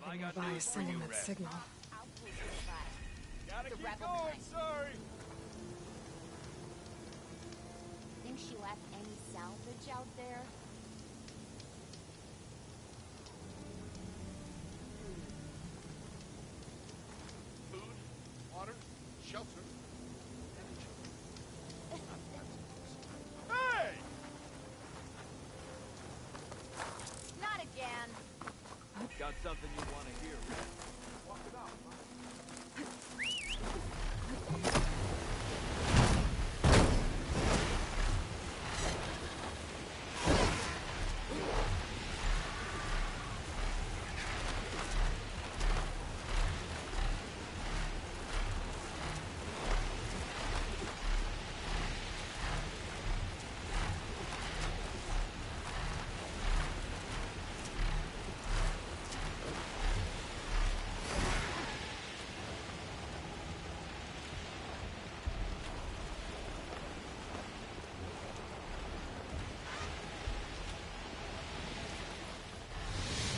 Something nearby is sending that signal. Gotta keep going, sorry. Think she left any salvage out there? Food, water, shelter. Hey! Not again. Got something you want to hear, Red? Walk it out,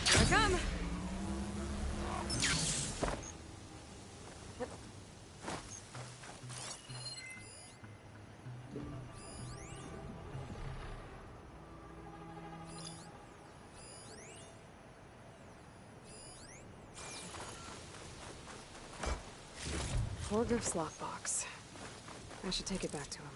Here I come! Forgive's lockbox. I should take it back to him.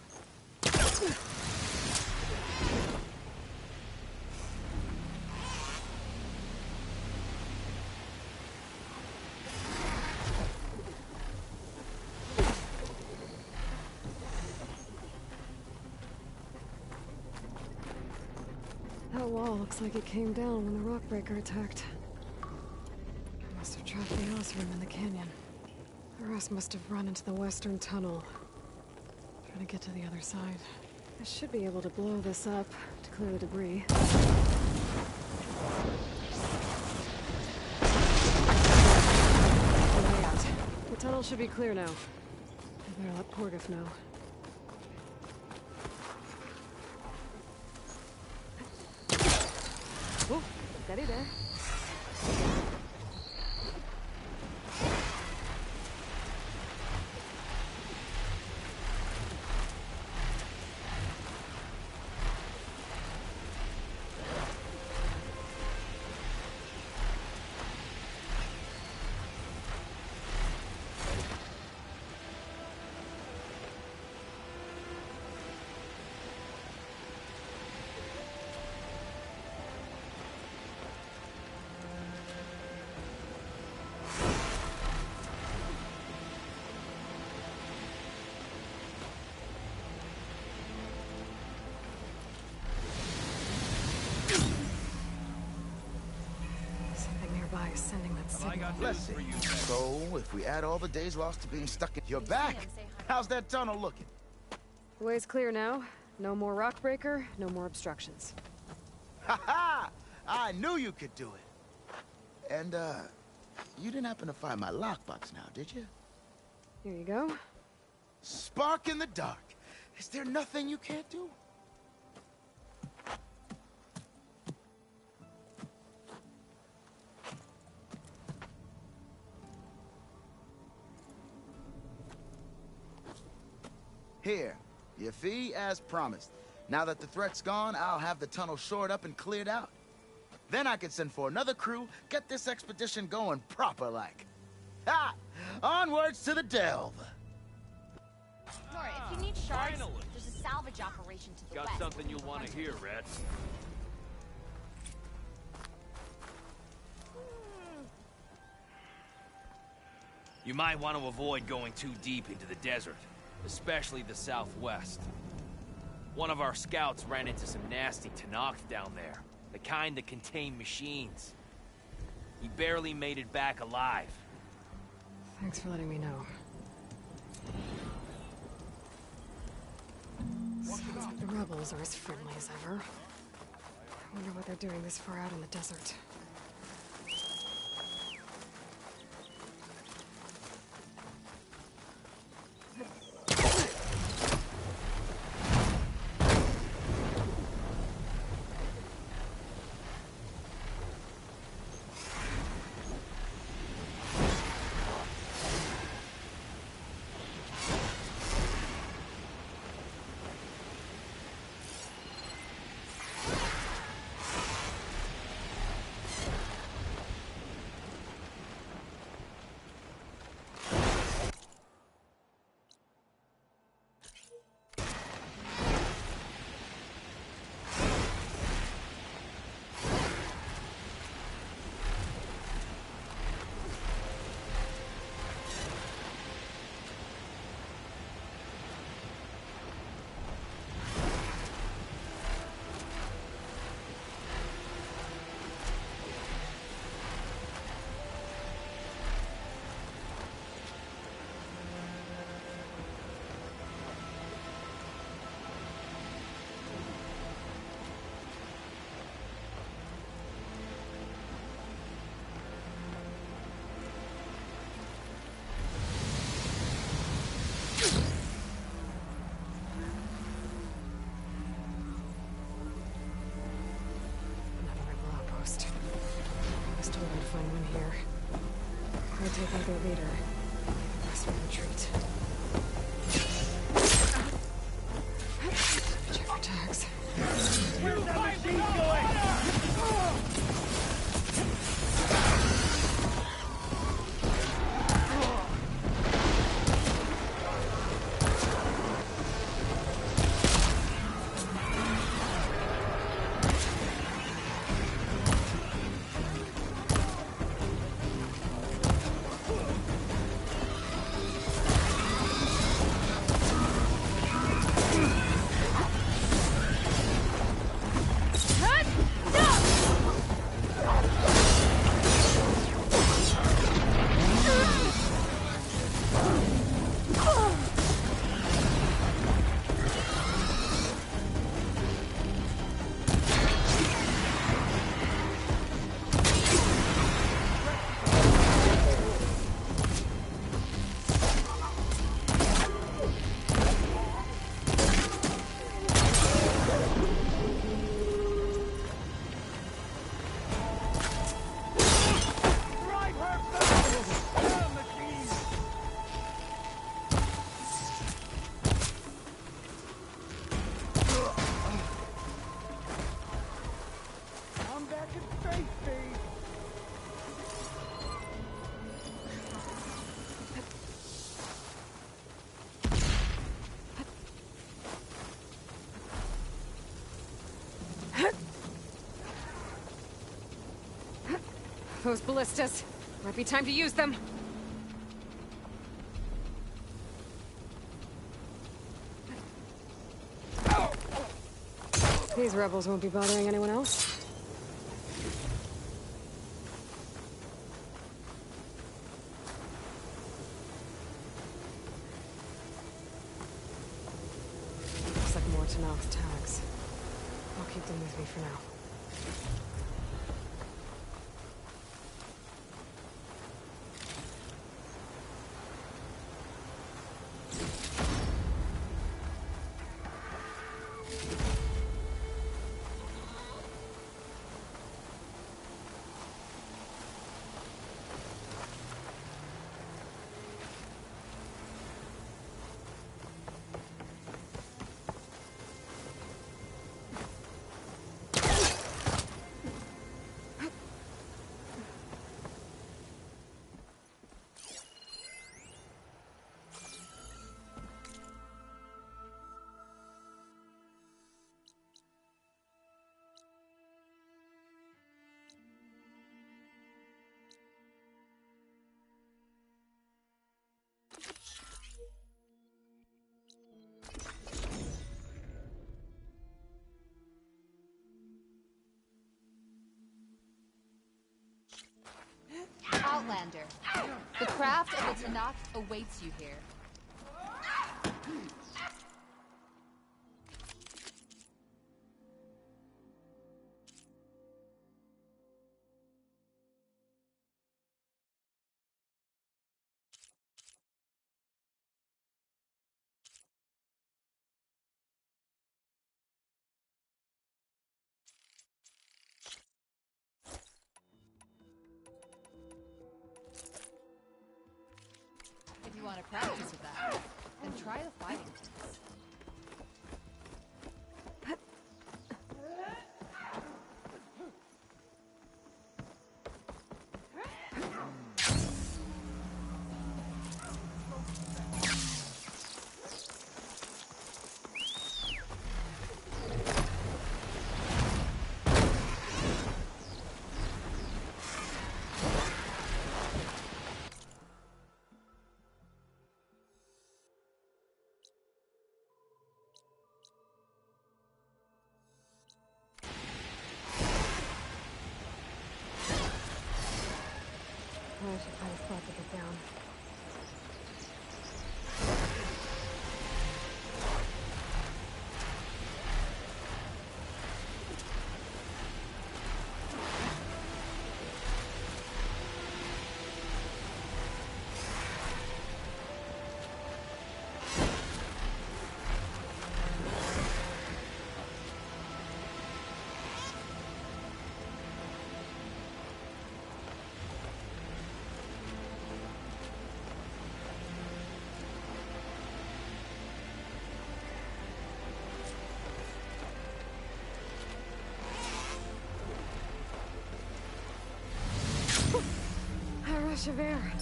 That wall looks like it came down when the rockbreaker attacked. I must have trapped the Ozrim in the canyon. The rest must have run into the western tunnel. Trying to get to the other side. I should be able to blow this up to clear the debris. Way out. The tunnel should be clear now. I better let Porgif know. Oh, steady there. Sending that signal. Let's see. So, if we add all the days lost to being stuck in... You're back! How's that tunnel looking? The way's clear now. No more rockbreaker, no more obstructions. Ha-ha! I knew you could do it. And, you didn't happen to find my lockbox now, did you? Here you go. Spark in the dark. Is there nothing you can't do? Here, your fee as promised. Now that the threat's gone, I'll have the tunnel shored up and cleared out. Then I can send for another crew, get this expedition going proper-like. Ha! Onwards to the delve! Nora, if you need shards, Finally. there's a salvage operation to the Got west. something you'll want to hear, Red. You might want to avoid going too deep into the desert, especially the southwest. One of our scouts ran into some nasty Tenakth down there, the kind that contain machines. He barely made it back alive. Thanks for letting me know. Sounds like the rebels are as friendly as ever. I wonder what they're doing this far out in the desert. those ballistas. Might be time to use them. These rebels won't be bothering anyone else. Looks like more Tanakh tags. I'll keep them with me for now. Outlander, the craft of the Tanakh awaits you here. If you want to practice with that, then try the fighting things. I should find a spot to get down. A rush of air.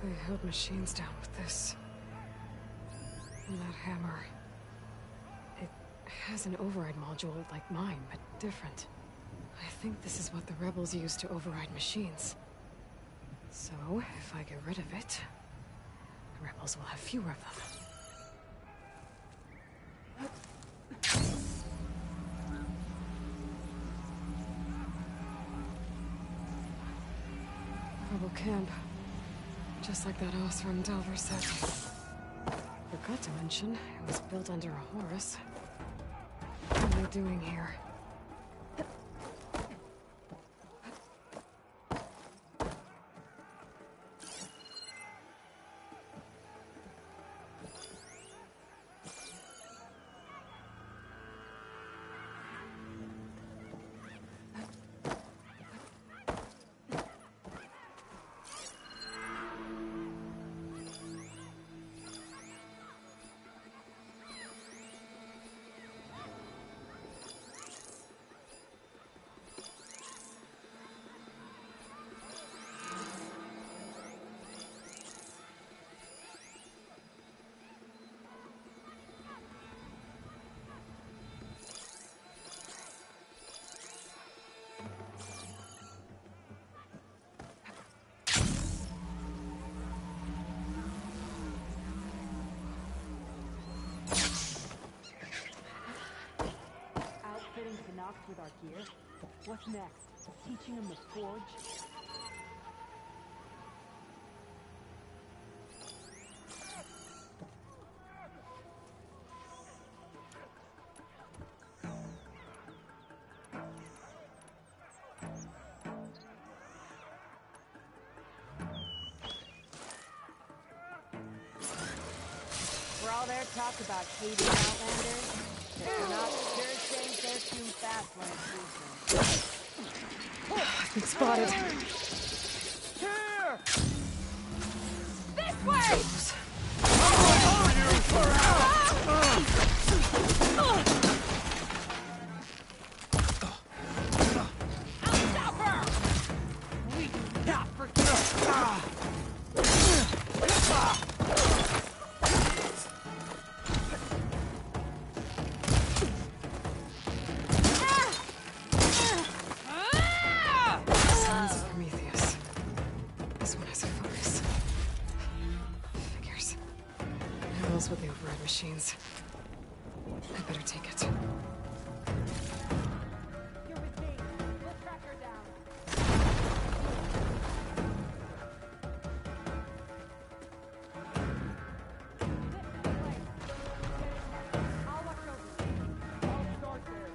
They held machines down with this. And that hammer. It has an override module like mine, but different. I think this is what the rebels use to override machines. So, if I get rid of it, the rebels will have fewer of them. Rebel camp. Just like that Osram Delver said. Forgot to mention, it was built under a Horus. What are they doing here? with our gear. What's next? Teaching him the forge? For all their talk about hating Outlanders, they're not sure things they're too fast when it suits them. I've been spotted. Here! This way! I'll stop her! We do not forget! Sons of Prometheus. This one has a focus. Figures. Who else with the override machines? I better take it. You're with me. We'll track her down. I'll watch over you. I'll start there.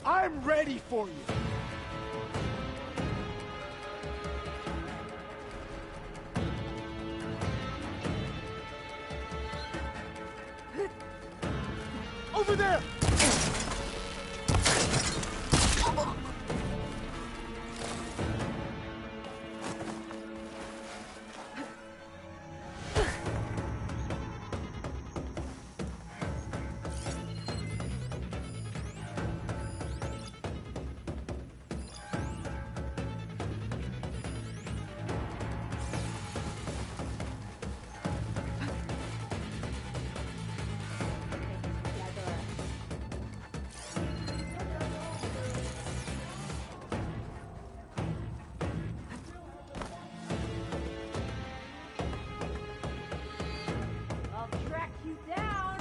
I'm ready for you! Over there! I'll track you down.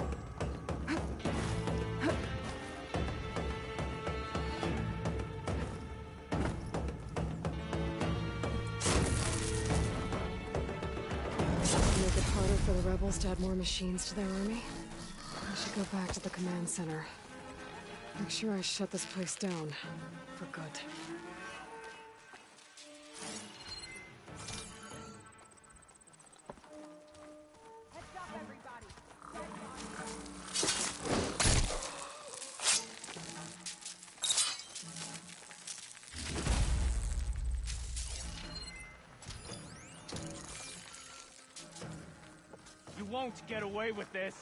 Make it harder for the rebels to add more machines to their army? I should go back to the command center. Make sure I shut this place down. For good. Heads up, everybody. You won't get away with this.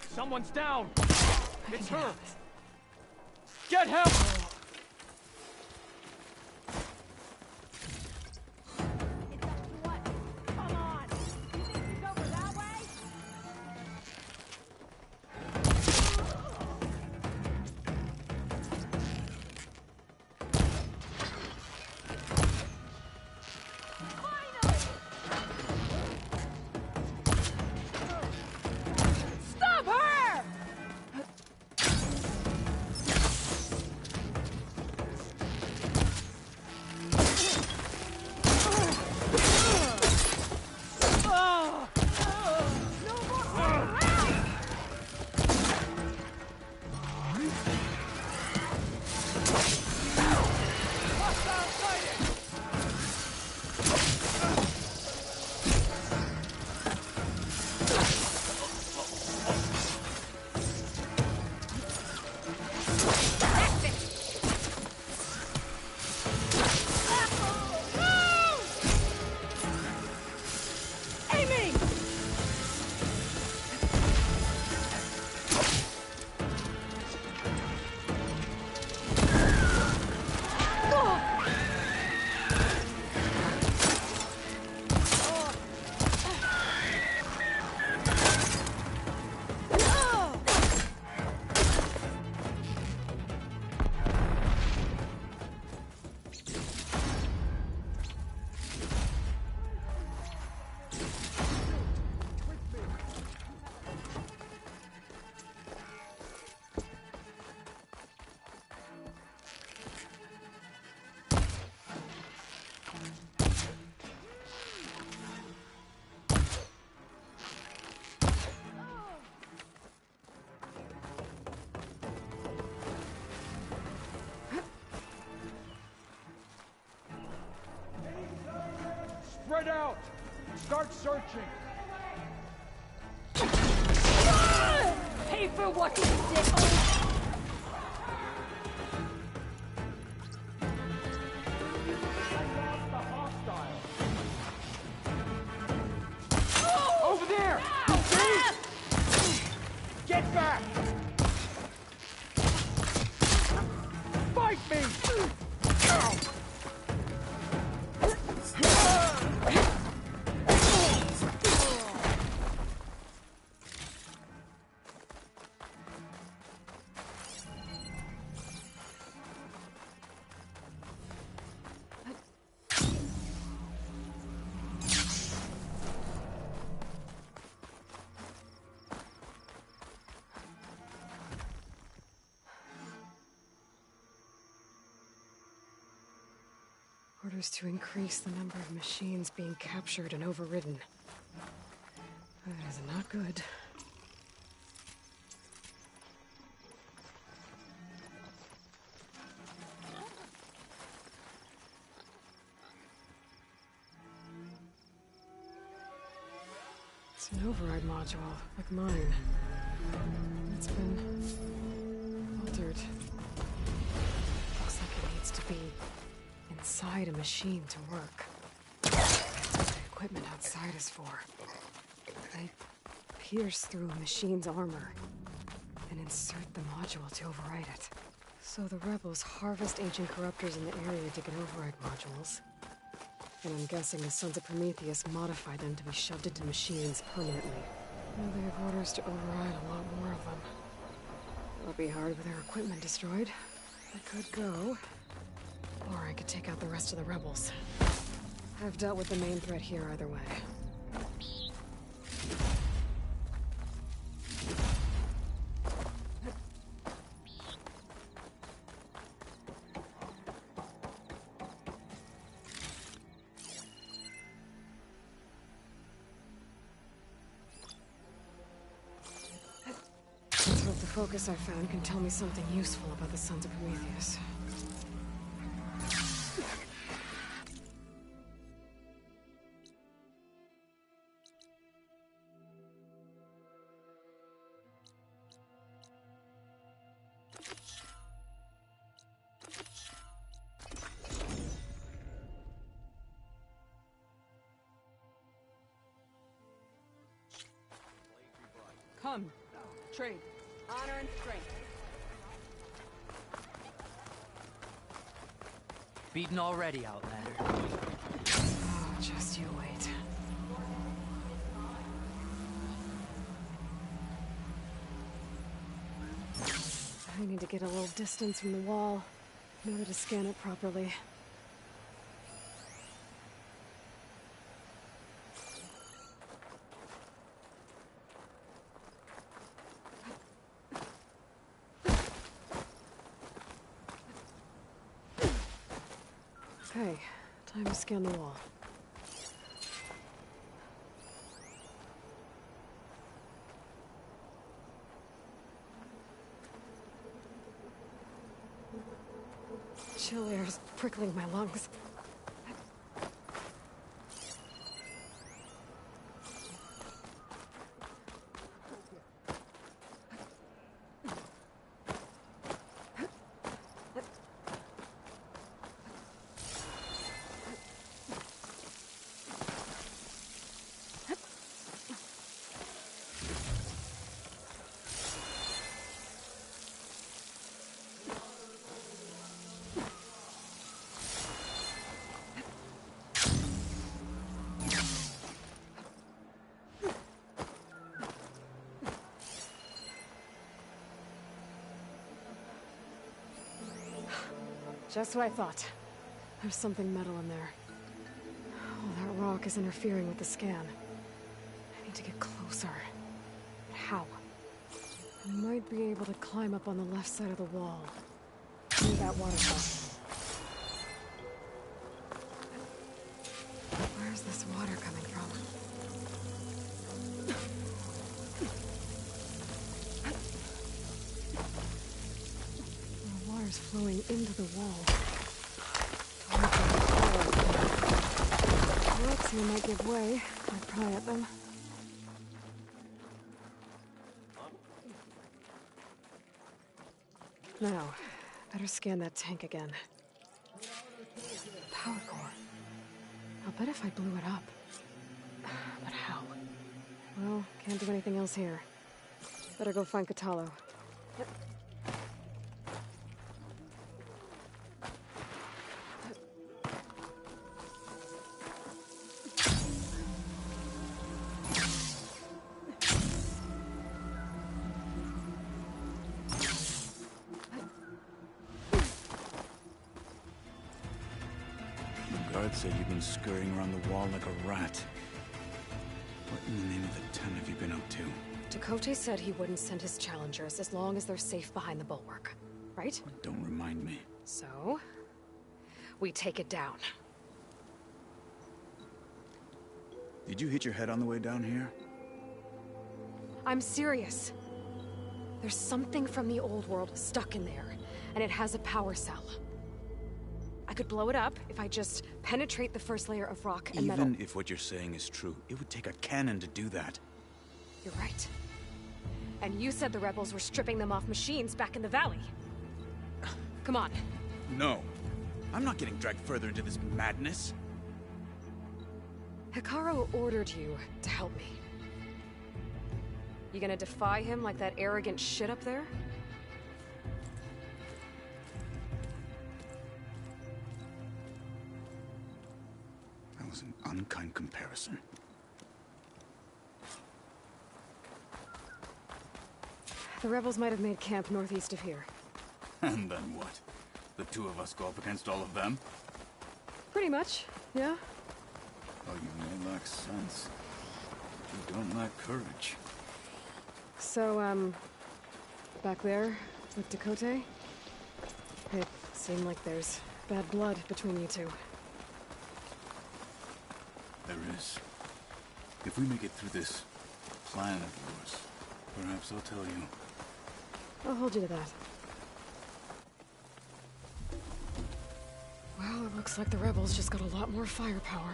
Someone's down! It's her! Get help! It's up to us. Come on. You think it's over that way? Finally! Stop her! Spread out! Start searching! Pay for what you did! Over there! You see? Get back! Fight me! Orders to increase the number of machines being captured and overridden. That is not good. It's an override module, like mine. It's been altered. Looks like it needs to be inside a machine to work. The equipment outside is for. They pierce through a machine's armor and insert the module to override it. So the rebels harvest ancient corruptors in the area to get override modules. And I'm guessing the Sons of Prometheus modify them to be shoved into machines permanently. Now they have orders to override a lot more of them. It'll be hard with their equipment destroyed. I could go. Or I could take out the rest of the rebels. I've dealt with the main threat here either way. Let's hope the focus I found can tell me something useful about the Sons of Prometheus. Come. Trade. Honor and strength. Beaten already, Outlander. Oh, just you wait. I need to get a little distance from the wall in order to scan it properly. Okay, time to scan the wall. Chill air is prickling my lungs. Just what I thought. There's something metal in there. Oh, that rock is interfering with the scan. I need to get closer. But how? I might be able to climb up on the left side of the wall. Near that waterfall. Where's this water coming from? The water's flowing into the wall. What's Garcia might give way. I'd pry at them. Now, better scan that tank again. Power core. I'll bet if I blew it up. But how? Well, can't do anything else here. Better go find Catalo. Guard said you've been scurrying around the wall like a rat. What in the name of the ten have you been up to? Toget said he wouldn't send his challengers as long as they're safe behind the bulwark, right? Don't remind me. So, we take it down. Did you hit your head on the way down here? I'm serious. There's something from the old world stuck in there, and it has a power cell. I could blow it up if I just penetrate the first layer of rock and metal. Even if what you're saying is true, it would take a cannon to do that. You're right. And you said the rebels were stripping them off machines back in the valley. Come on. No. I'm not getting dragged further into this madness. Hikaru ordered you to help me. You gonna defy him like that arrogant shit up there? That was an unkind comparison. The rebels might have made camp northeast of here. And then what? The two of us go up against all of them? Pretty much, yeah? Oh, you may lack sense. You don't lack courage. So, back there with Toget? It seemed like there's bad blood between you two. There is. If we make it through this plan of yours, perhaps I'll tell you. I'll hold you to that. Well, it looks like the rebels just got a lot more firepower.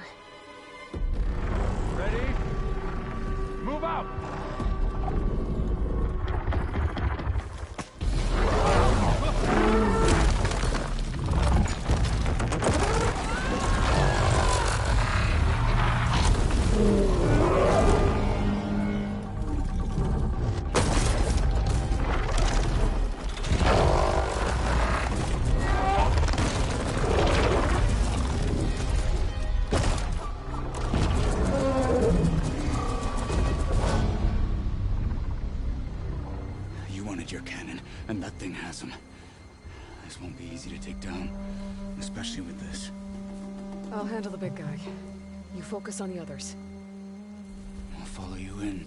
Ready? Move out! Your cannon, and that thing has him. This won't be easy to take down, especially with this. I'll handle the big guy. You focus on the others. I'll follow you in.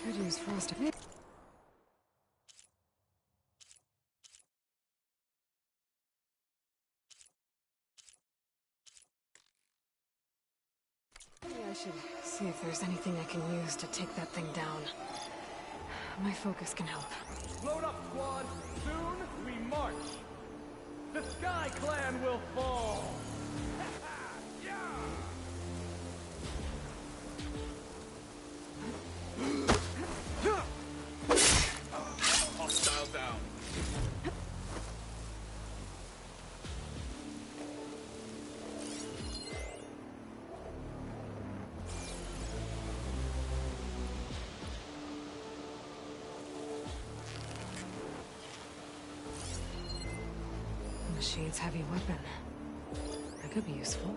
Could use frost. I should see if there's anything I can use to take that thing down. My focus can help. Load up, squad! Soon we march! The Sky Clan will fall! Yeah! Hostile down. Machine's heavy weapon. That could be useful.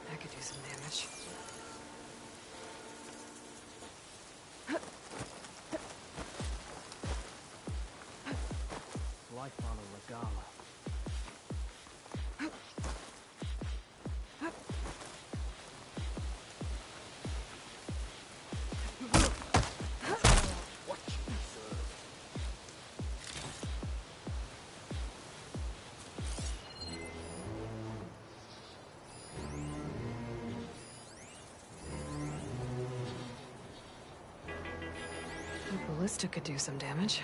That could do some damage. Why follow Regala? Ballista could do some damage.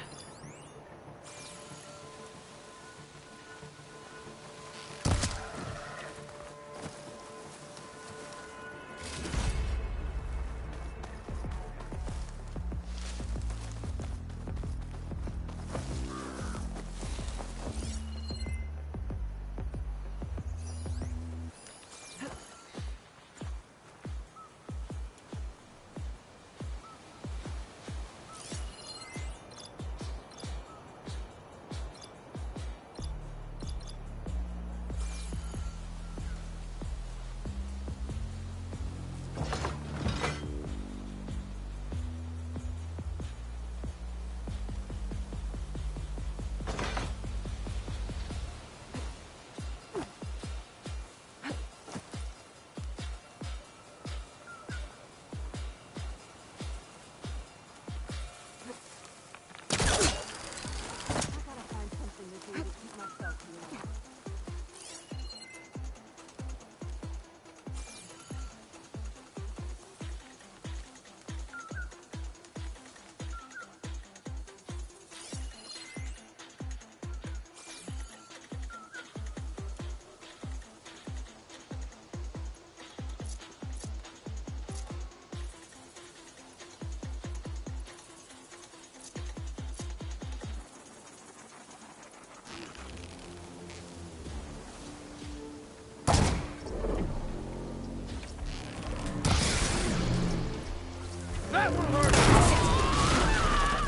That will hurt!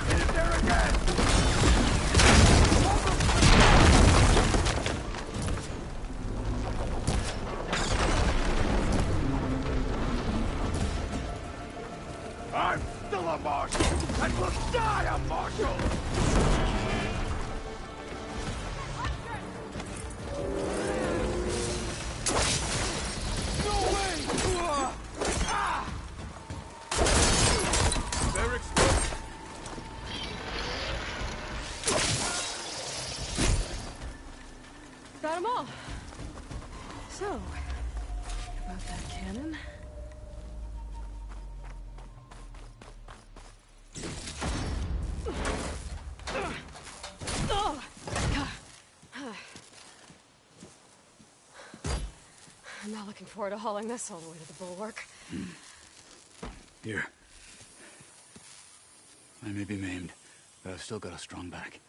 Hit it there again! I'm still a marshal, and will die a marshal! No way! Ah! They're exposed. Got them all. So, about that cannon. I'm not looking forward to hauling this all the way to the bulwark. Here. I may be maimed, but I've still got a strong back.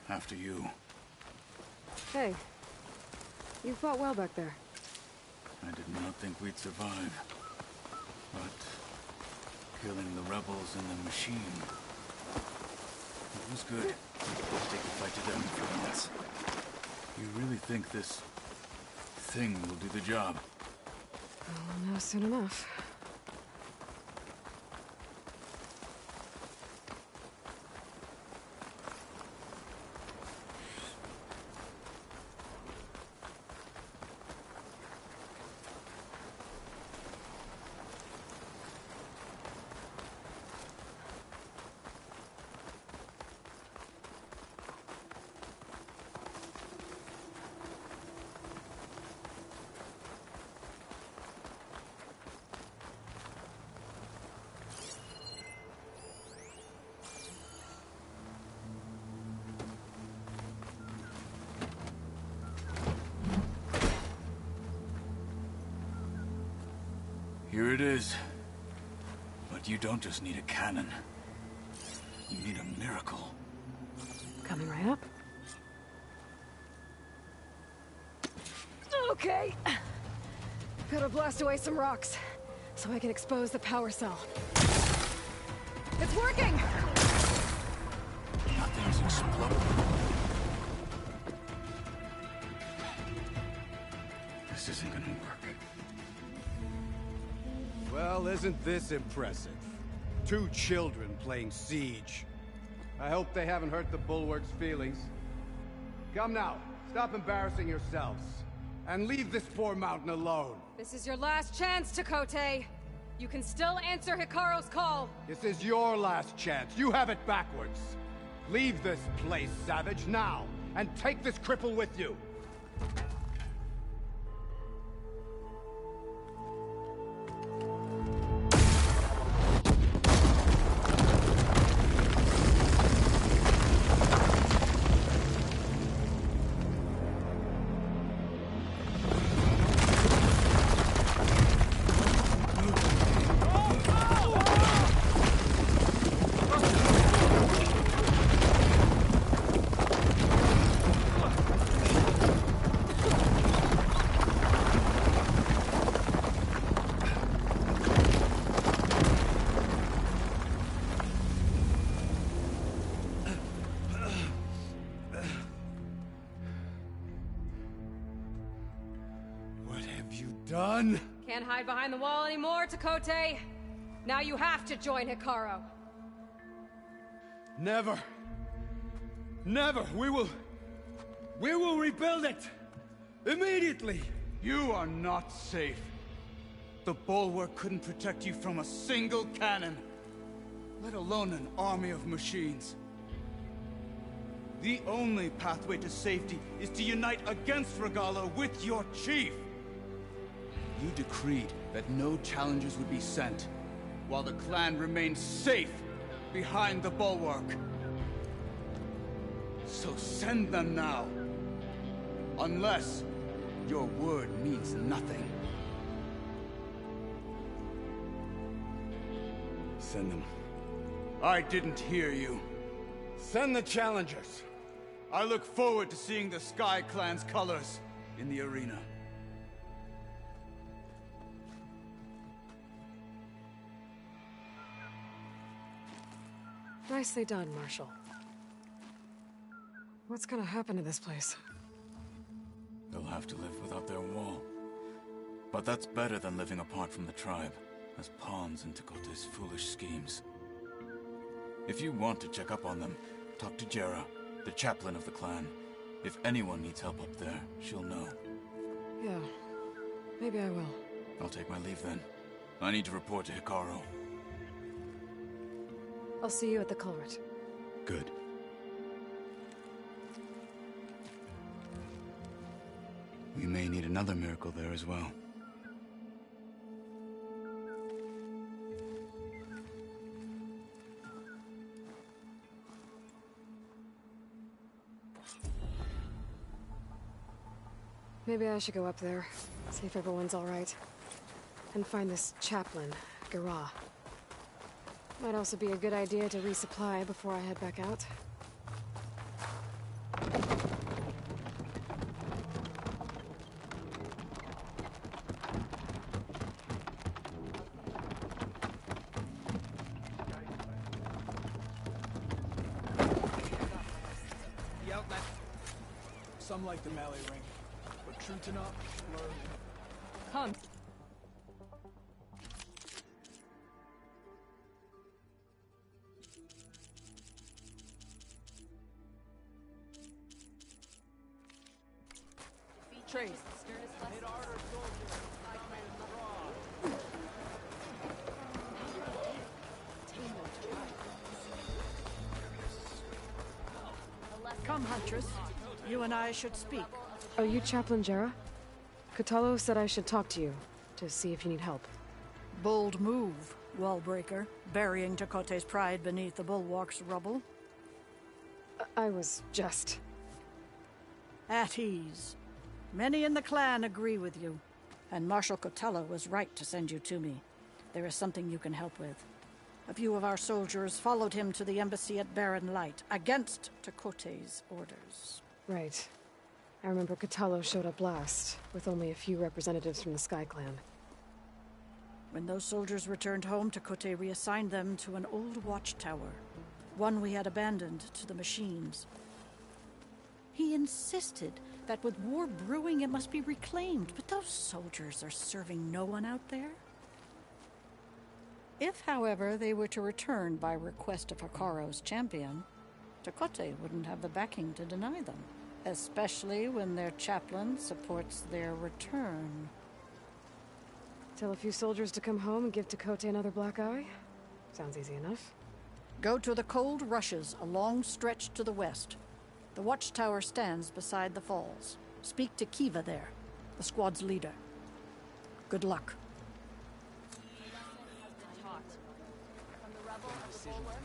After you. Hey, you fought well back there. I did not think we'd survive. But killing the rebels in the machine, it was good. Take the fight to them for once. You really think this thing will do the job? We'll know soon enough. Here it is. But you don't just need a cannon. You need a miracle. Coming right up. Okay. Gotta blast away some rocks, so I can expose the power cell. It's working! Nothing's exploding. This isn't gonna work. Well, isn't this impressive? 2 children playing siege. I hope they haven't hurt the bulwark's feelings. Come now, stop embarrassing yourselves. And leave this poor mountain alone. This is your last chance, Toget. You can still answer Hikaru's call. This is your last chance. You have it backwards. Leave this place, Savage, now! And take this cripple with you! Done? Can't hide behind the wall anymore, Tokote. Now you have to join Hikaru. Never. Never. We will rebuild it. Immediately. You are not safe. The bulwark couldn't protect you from a single cannon, let alone an army of machines. The only pathway to safety is to unite against Regalo with your chief. You decreed that no challengers would be sent, while the clan remained safe behind the bulwark. So send them now. Unless your word means nothing. Send them. I didn't hear you. Send the challengers. I look forward to seeing the Sky Clan's colors in the arena. Nicely done, Marshal. What's gonna happen to this place? They'll have to live without their wall. But that's better than living apart from the tribe, as pawns in Tokote's foolish schemes. If you want to check up on them, talk to Jera, the chaplain of the clan. If anyone needs help up there, she'll know. Yeah, maybe I will. I'll take my leave then. I need to report to Hikaru. I'll see you at the culvert. Good. We may need another miracle there as well. Maybe I should go up there, see if everyone's all right. And find this chaplain, Gara. Might also be a good idea to resupply before I head back out. The outlet. Some like the melee ring, but true to not learn. Come. Trace. Come, Huntress. You and I should speak. Are you Chaplain Jera? Kotalo said I should talk to you, to see if you need help. Bold move, Wallbreaker, burying Tokote's pride beneath the bulwark's rubble. I was just... At ease. Many in the clan agree with you, and Marshal Kotalo was right to send you to me. There is something you can help with. A few of our soldiers followed him to the embassy at Barren Light, against Tokote's orders. Right. I remember Kotalo showed up last, with only a few representatives from the Sky Clan. When those soldiers returned home, Tokote reassigned them to an old watchtower, one we had abandoned to the machines. He insisted that with war brewing it must be reclaimed, but those soldiers are serving no one out there. If, however, they were to return by request of Hikaru's champion, Tokote wouldn't have the backing to deny them, especially when their chaplain supports their return. Tell a few soldiers to come home and give Tokote another black eye? Sounds easy enough. Go to the cold rushes, a long stretch to the west. The watchtower stands beside the falls. Speak to Kiva there, the squad's leader. Good luck. From the rubble of the bulwark.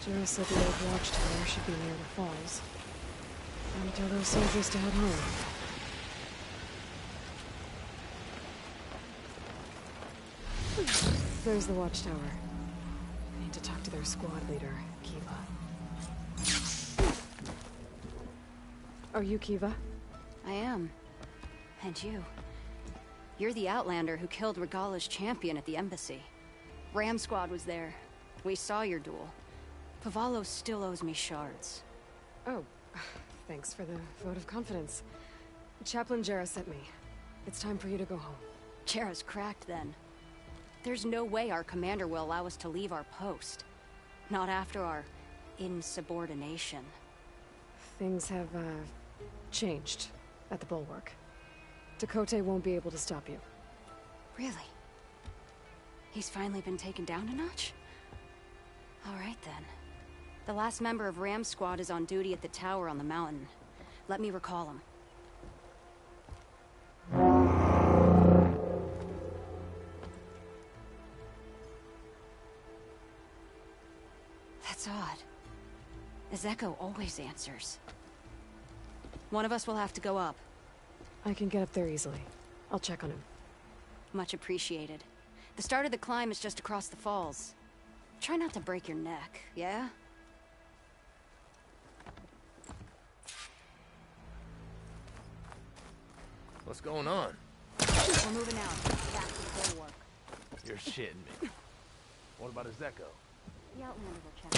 Jera said the old watchtower should be near the falls. Time to tell those soldiers to head home. There's the watchtower. I need to talk to their squad leader, Kiva. Are you Kiva? I am. And you. You're the Outlander who killed Regala's champion at the embassy. Ram Squad was there. We saw your duel. Pavallo still owes me shards. Oh, thanks for the vote of confidence. Chaplain Jera sent me. It's time for you to go home. Jera's cracked then. There's no way our commander will allow us to leave our post. Not after our insubordination. Things have, changed at the Bulwark. Tekote won't be able to stop you. Really? He's finally been taken down a notch? All right then. The last member of Ram's squad is on duty at the tower on the mountain. Let me recall him. That's odd. Ezeko always answers. One of us will have to go up. I can get up there easily. I'll check on him. Much appreciated. The start of the climb is just across the falls. Try not to break your neck, yeah? What's going on? We're moving out. Back to the bulwark. You're shitting me. What about Ezeko? The Outlander will check.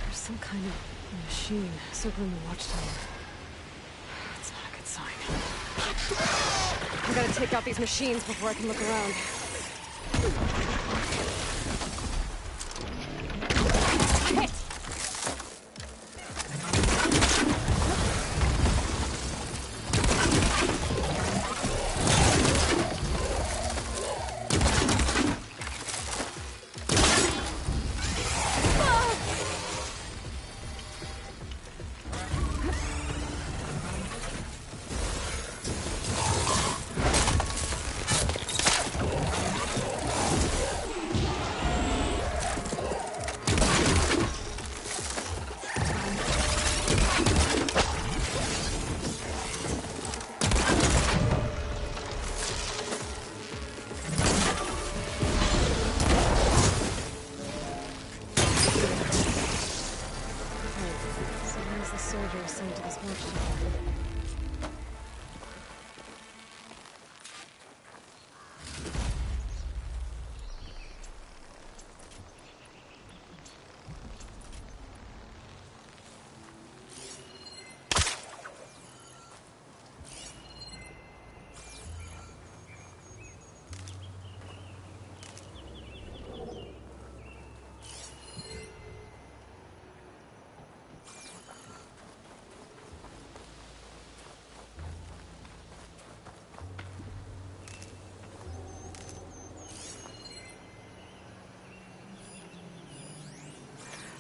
There's some kind of machine circling the watchtower. That's not a good sign. I gotta take out these machines before I can look around. Hit!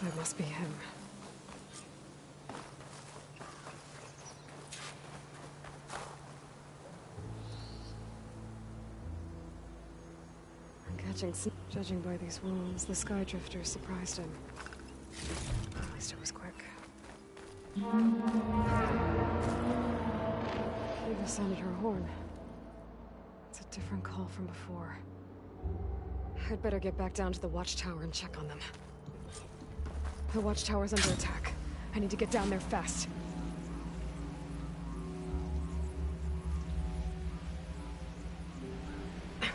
That must be him. I'm catching some. Judging by these wounds, the Sky Drifter surprised him. At least it was quick. Eva sounded her horn. It's a different call from before. I'd better get back down to the watchtower and check on them. The watchtower's under attack. I need to get down there fast.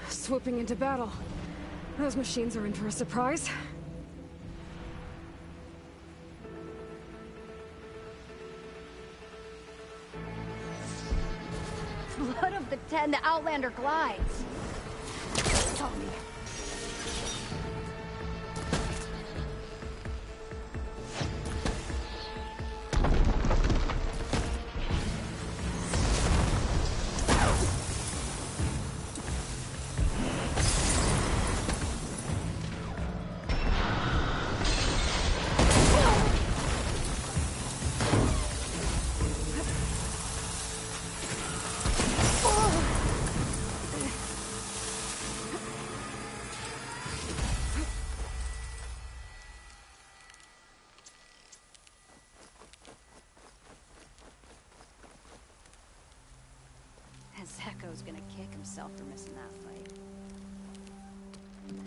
Swooping into battle. Those machines are in for a surprise. Blood of the Ten, the Outlander glides. Tommy. Zekko's gonna kick himself for missing that fight.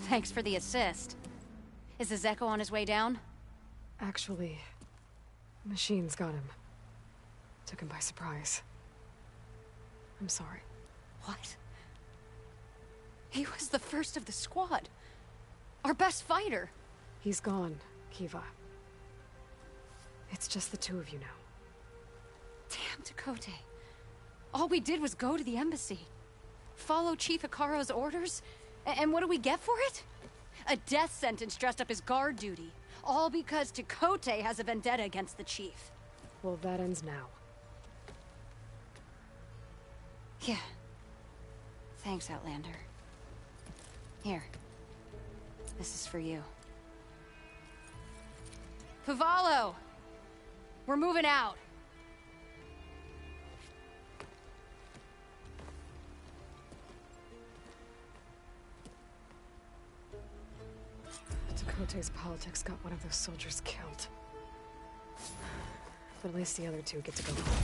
Thanks for the assist. Is the Zekko on his way down? Actually, machines got him. Took him by surprise. I'm sorry. What? He was the first of the squad. Our best fighter. He's gone, Kiva. It's just the two of you now. Damn, Toget. All we did was go to the embassy. Follow Chief Hikaru's orders? And what do we get for it? A death sentence dressed up as guard duty. All because Toget has a vendetta against the Chief. Well, that ends now. Yeah. Thanks, Outlander. Here. This is for you. Pavalo! We're moving out. Toget's politics got one of those soldiers killed. But at least the other two get to go home.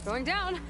Going down.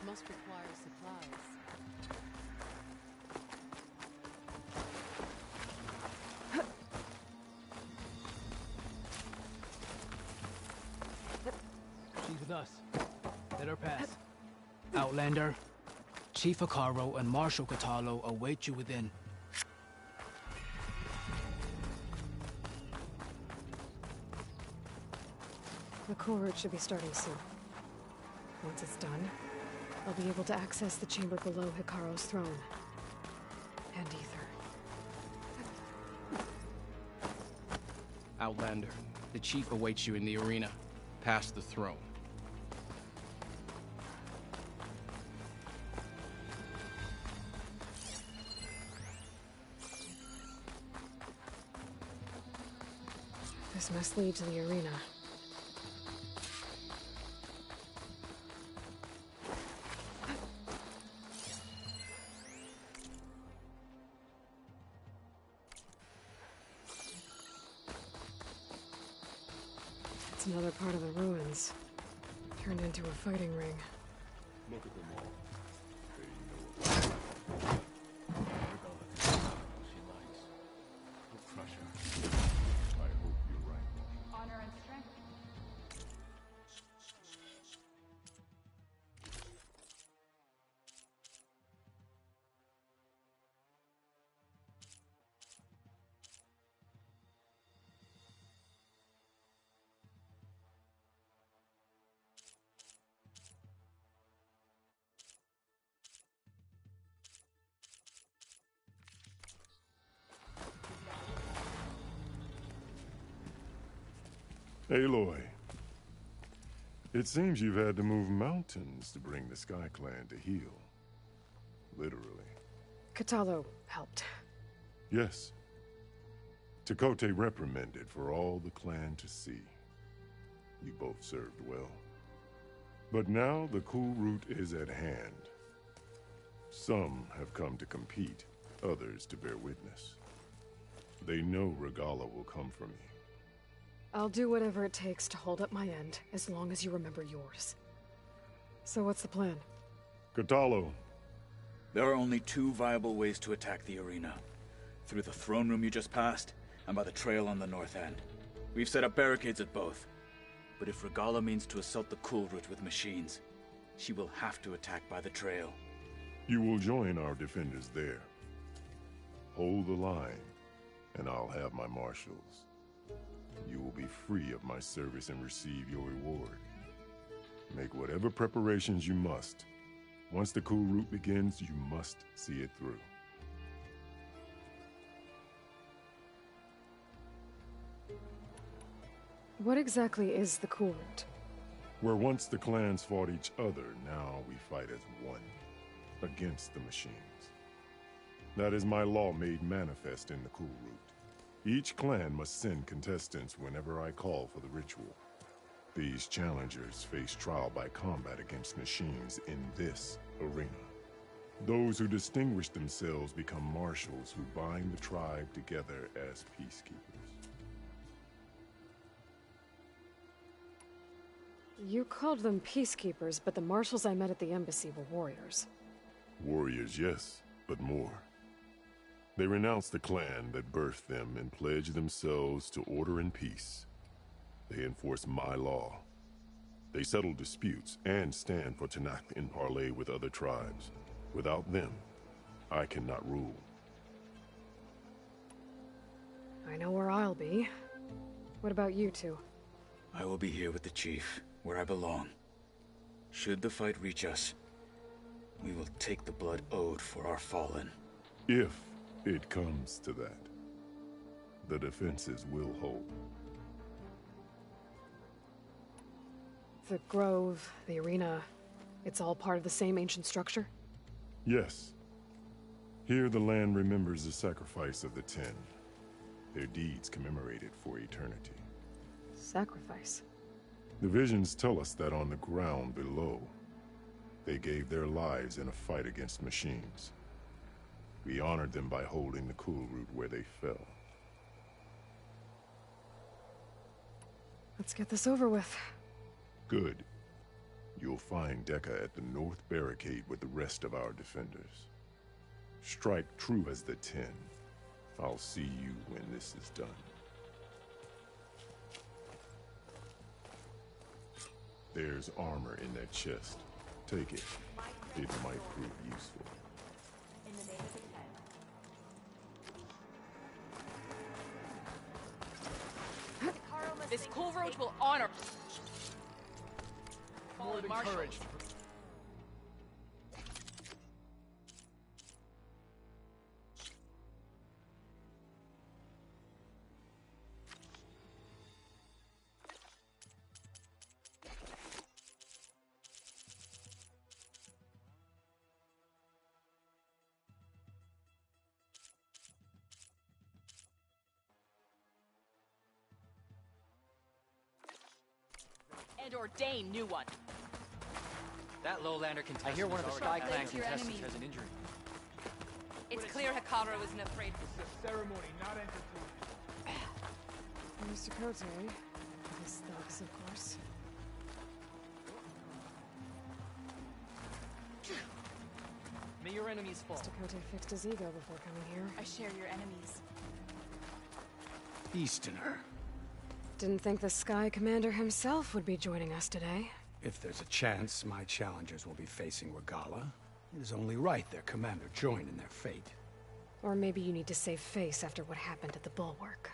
must require supplies. She's with us. Let her pass. Outlander, Chief Hikaru and Marshal Katalo await you within. The core route should be starting soon. Once it's done, I'll be able to access the chamber below Hikaru's throne. And Ether. Outlander, the chief awaits you in the arena, past the throne. This must lead to the arena. It's another part of the ruins, turned into a fighting ring. Look at them all. They know She likes. We'll crush her. I hope you're right. Honor and strength. Aloy, it seems you've had to move mountains to bring the Sky Clan to heel. Literally. Katalo helped. Yes. Tekote reprimanded for all the clan to see. You both served well. But now the cool route is at hand. Some have come to compete, others to bear witness. They know Regala will come for me. I'll do whatever it takes to hold up my end, as long as you remember yours. So what's the plan? Katalo. There are only two viable ways to attack the arena. Through the throne room you just passed, and by the trail on the north end. We've set up barricades at both. But if Regala means to assault the cool route with machines, she will have to attack by the trail. You will join our defenders there. Hold the line, and I'll have my marshals. You will be free of my service and receive your reward. Make whatever preparations you must. Once the cool route begins, you must see it through. What exactly is the cool route? Where once the clans fought each other, now we fight as one, against the machines. That is my law made manifest in the cool route. Each clan must send contestants whenever I call for the ritual. These challengers face trial by combat against machines in this arena. Those who distinguish themselves become marshals who bind the tribe together as peacekeepers. You called them peacekeepers, but the marshals I met at the embassy were warriors. Warriors, yes, but more. They renounce the clan that birthed them and pledge themselves to order and peace. They enforce my law. They settle disputes and stand for Tanakh in parley with other tribes. Without them, I cannot rule. I know where I'll be. What about you two? I will be here with the chief, where I belong. Should the fight reach us, we will take the blood owed for our fallen. If it comes to that, the defenses will hold. The grove, the arena, it's all part of the same ancient structure? Yes. Here the land remembers the sacrifice of the 10. Their deeds commemorated for eternity. Sacrifice? The visions tell us that on the ground below, they gave their lives in a fight against machines. We honored them by holding the cool route where they fell. Let's get this over with. Good. You'll find Deca at the north barricade with the rest of our defenders. Strike true as the 10. I'll see you when this is done. There's armor in that chest. Take it. It might prove useful. In the name of the This cool road will honor. More than courage. And ordain new one. That lowlander contestant I hear one of the already Sky had Clan it. contestants has an injury. It's clear Hikaru isn't afraid. It's a ceremony, not entertainment. Mr. Kote, his thugs, of course. May your enemies fall. Mr. Kote fixed his ego before coming here. I share your enemies. Easterner. Didn't think the Sky Commander himself would be joining us today. If there's a chance my challengers will be facing Regala, it is only right their commander join in their fate. Or maybe you need to save face after what happened at the Bulwark.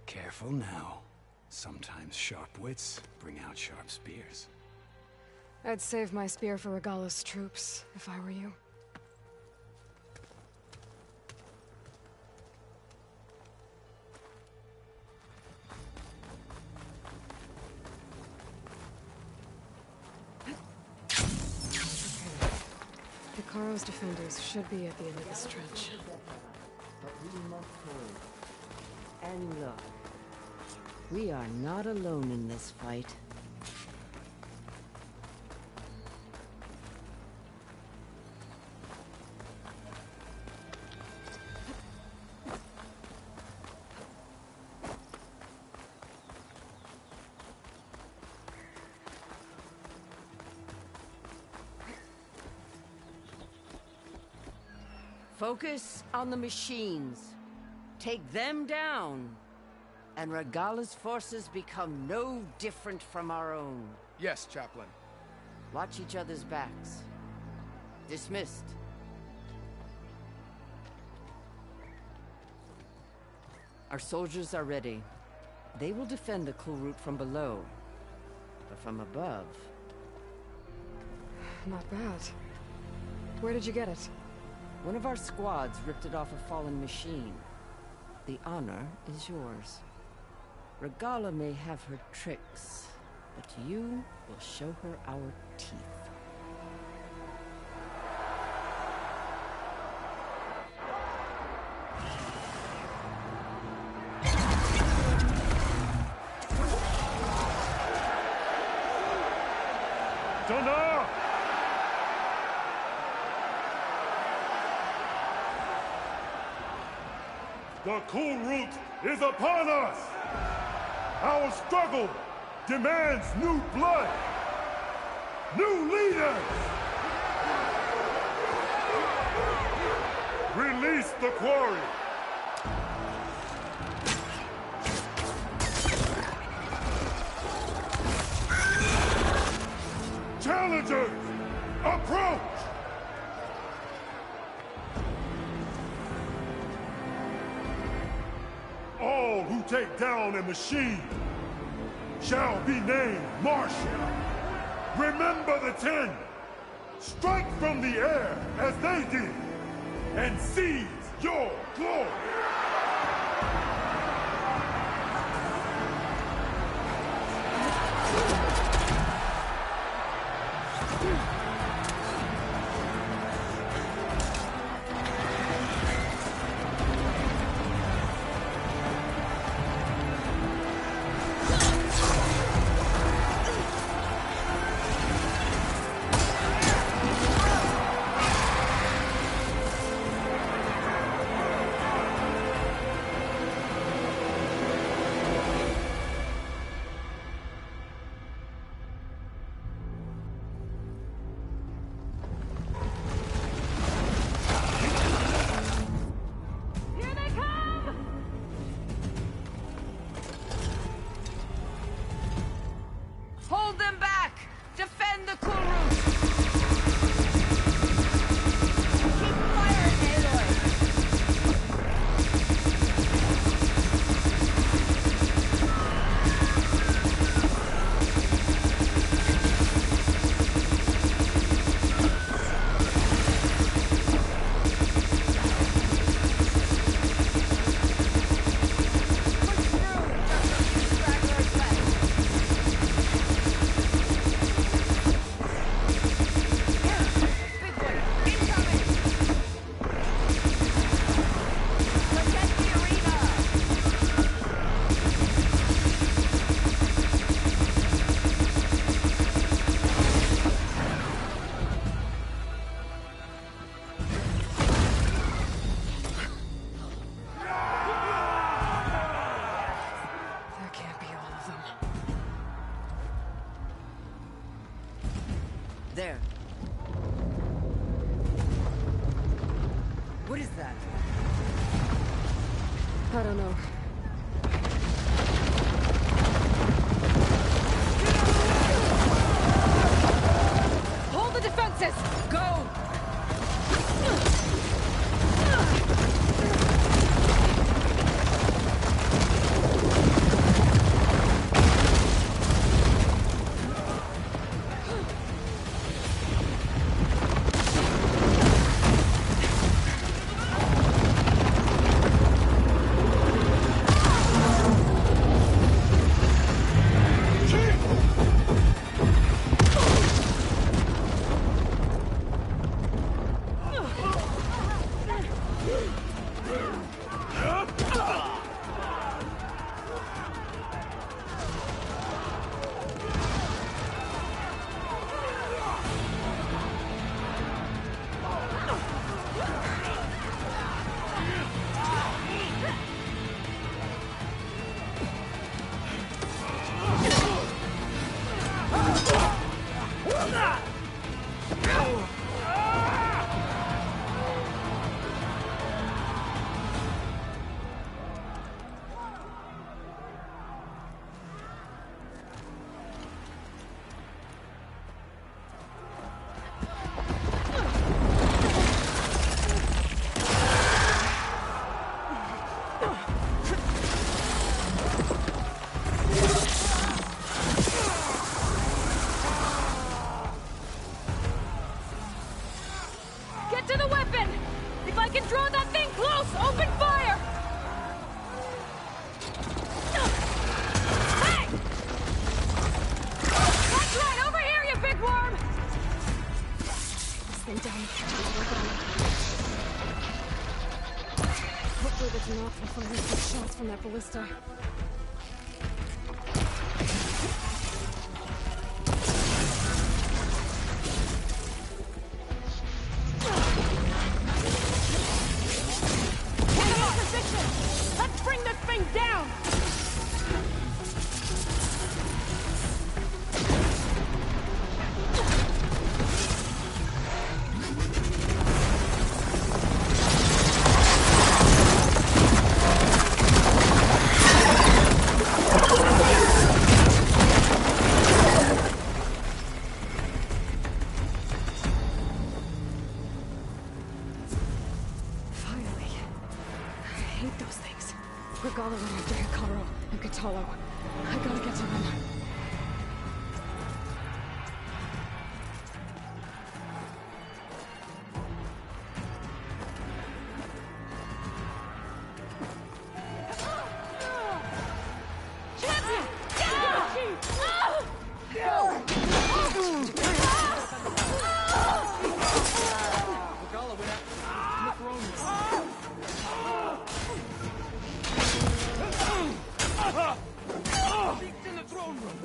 Careful now. Sometimes sharp wits bring out sharp spears. I'd save my spear for Regala's troops, if I were you. Hikaru's defenders should be at the end of this stretch. But we must hold. And look, we are not alone in this fight. Focus on the machines. Take them down. And Regala's forces become no different from our own. Yes, Chaplain. Watch each other's backs. Dismissed. Our soldiers are ready. They will defend the cool route from below. But from above... Not bad. Where did you get it? One of our squads ripped it off a fallen machine. The honor is yours. Regala may have her tricks, but you will show her our teeth. Donna! The cool route is upon us! Our struggle demands new blood! New leaders! Release the quarry! Challengers, approach! All who take down a machine shall be named Martial. Remember the 10. Strike from the air as they did, and seize your glory. There. What is that? I don't know. Hold the defenses! Go! Get to the weapon! If I can draw that thing close, open fire! Hey! That's right, over here, you big worm! This thing down. Hopefully that's enough before we get shots from that ballista. Let's bring this thing down! Finally. I hate those things. Regala went after Hikaru and Katalo. I gotta get to them. Champion! Regala went after the throne. Peeked in the throne room.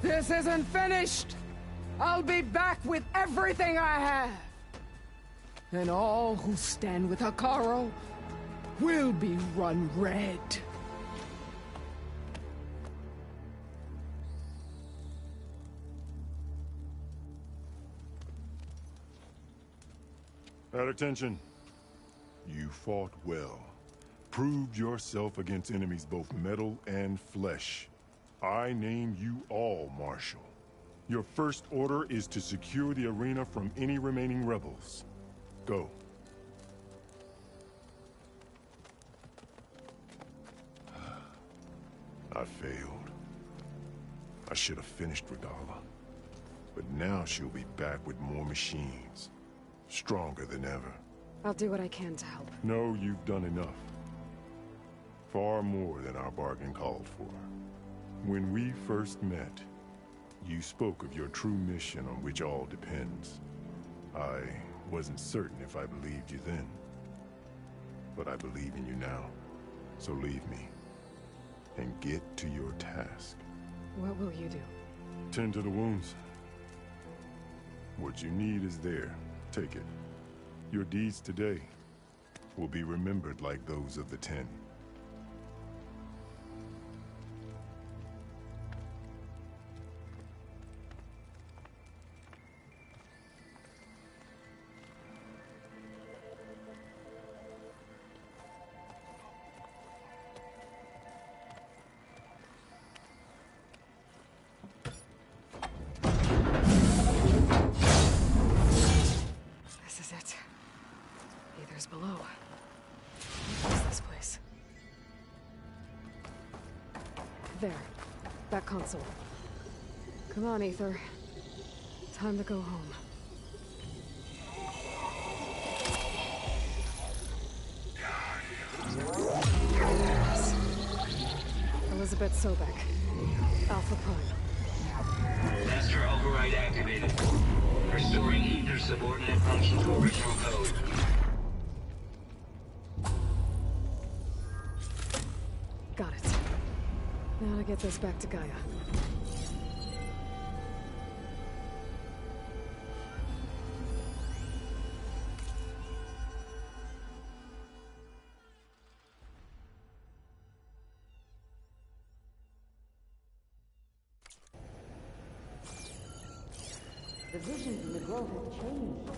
This isn't finished! I'll be back with everything I have! And all who stand with Hikaru will be run red. At attention. You fought well. Proved yourself against enemies both metal and flesh. I name you all Marshal. Your first order is to secure the arena from any remaining rebels. Go. I failed. I should have finished Regala. But now she'll be back with more machines. Stronger than ever. I'll do what I can to help. No, you've done enough. Far more than our bargain called for. When we first met, you spoke of your true mission on which all depends. I wasn't certain if I believed you then. But I believe in you now. So leave me. And get to your task. What will you do? Tend to the wounds. What you need is there. Take it. Your deeds today will be remembered like those of the 10. This is it. Ether's below. What is this place? There. That console. Come on, Ether. Time to go home. Yes. Elizabeth Sobek. Alpha Prime. Master override activated. Restoring Ether subordinate function to original code. Got it. Now to get this back to Gaia. The visions in the grove have changed.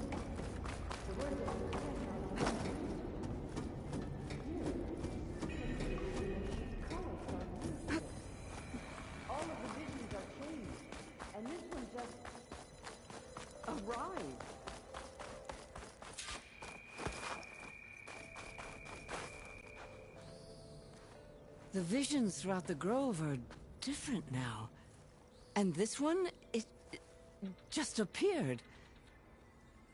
All of the visions are changed, and this one just arrived. The visions throughout the grove are different now. And this one, it just appeared.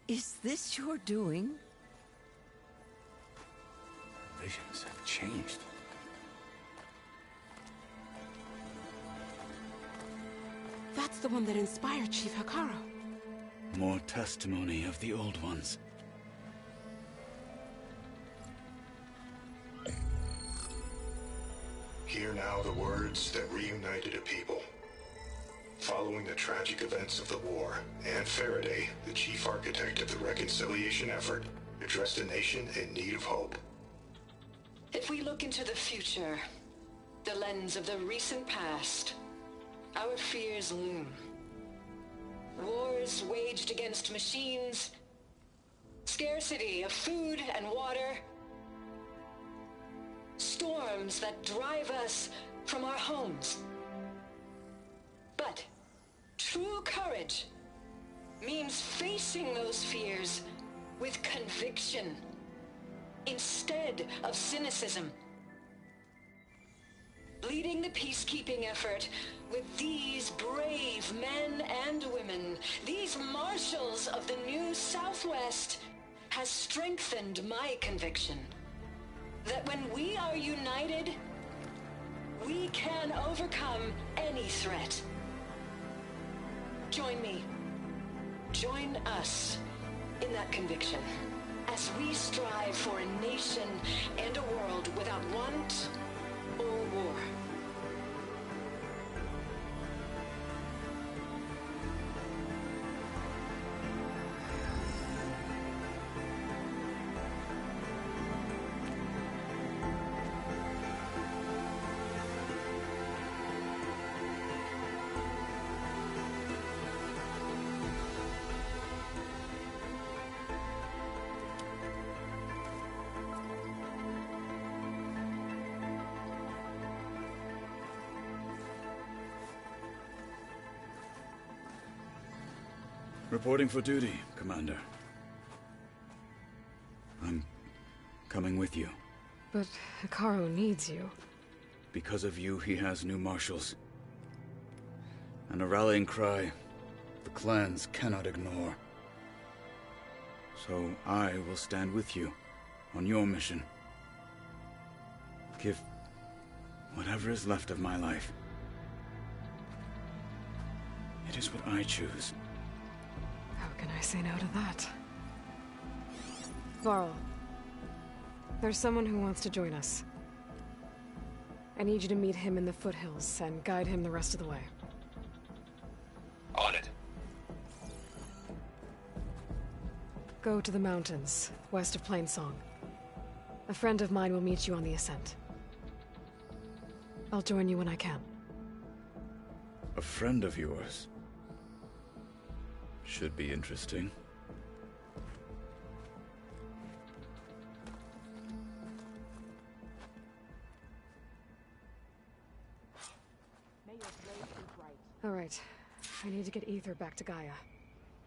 Is this your doing? Visions have changed. That's the one that inspired Chief Hikaru. More testimony of the old ones. Hear now the words that reunited a people. Following the tragic events of the war, Anne Faraday, the chief architect of the reconciliation effort, addressed a nation in need of hope. If we look into the future, the lens of the recent past, our fears loom. Wars waged against machines, scarcity of food and water, storms that drive us from our homes. But true courage means facing those fears with conviction instead of cynicism. Leading the peacekeeping effort with these brave men and women, these marshals of the new Southwest, has strengthened my conviction that when we are united, we can overcome any threat. Join me. Join us in that conviction as we strive for a nation and a world without want or war. Reporting for duty, Commander. I'm coming with you. But Hikaru needs you. Because of you, he has new marshals. And a rallying cry the clans cannot ignore. So I will stand with you on your mission. Give whatever is left of my life. It is what I choose. How can I say no to that? Varl, there's someone who wants to join us. I need you to meet him in the foothills and guide him the rest of the way. On it. Go to the mountains, west of Plainsong. A friend of mine will meet you on the ascent. I'll join you when I can. A friend of yours? Should be interesting. All right. I need to get Ether back to Gaia.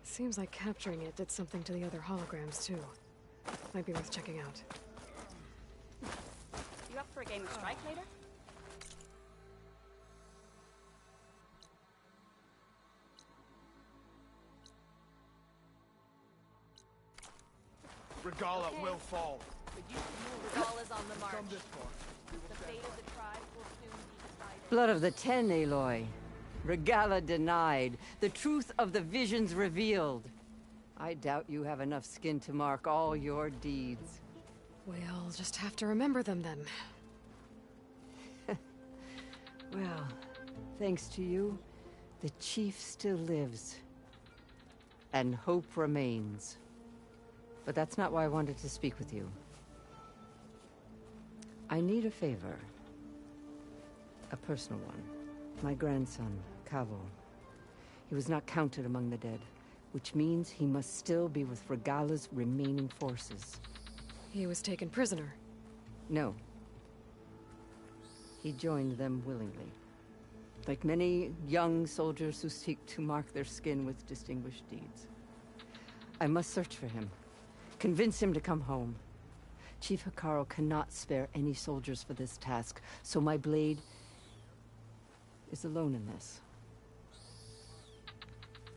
Seems like capturing it did something to the other holograms, too. Might be worth checking out. You up for a game of Strike later? Regala will fall. Regala's on the march. Come this far. The fate of the tribe will soon be decided. Blood of the Ten, Aloy. Regala denied. The truth of the visions revealed. I doubt you have enough skin to mark all your deeds. We'll just have to remember them then. Well, thanks to you, the chief still lives. And hope remains. But that's not why I wanted to speak with you. I need a favor. A personal one. My grandson, Kavo. He was not counted among the dead, which means he must still be with Regala's remaining forces. He was taken prisoner. No. He joined them willingly. Like many young soldiers who seek to mark their skin with distinguished deeds. I must search for him. Convince him to come home. Chief Hikaru cannot spare any soldiers for this task, so my blade is alone in this.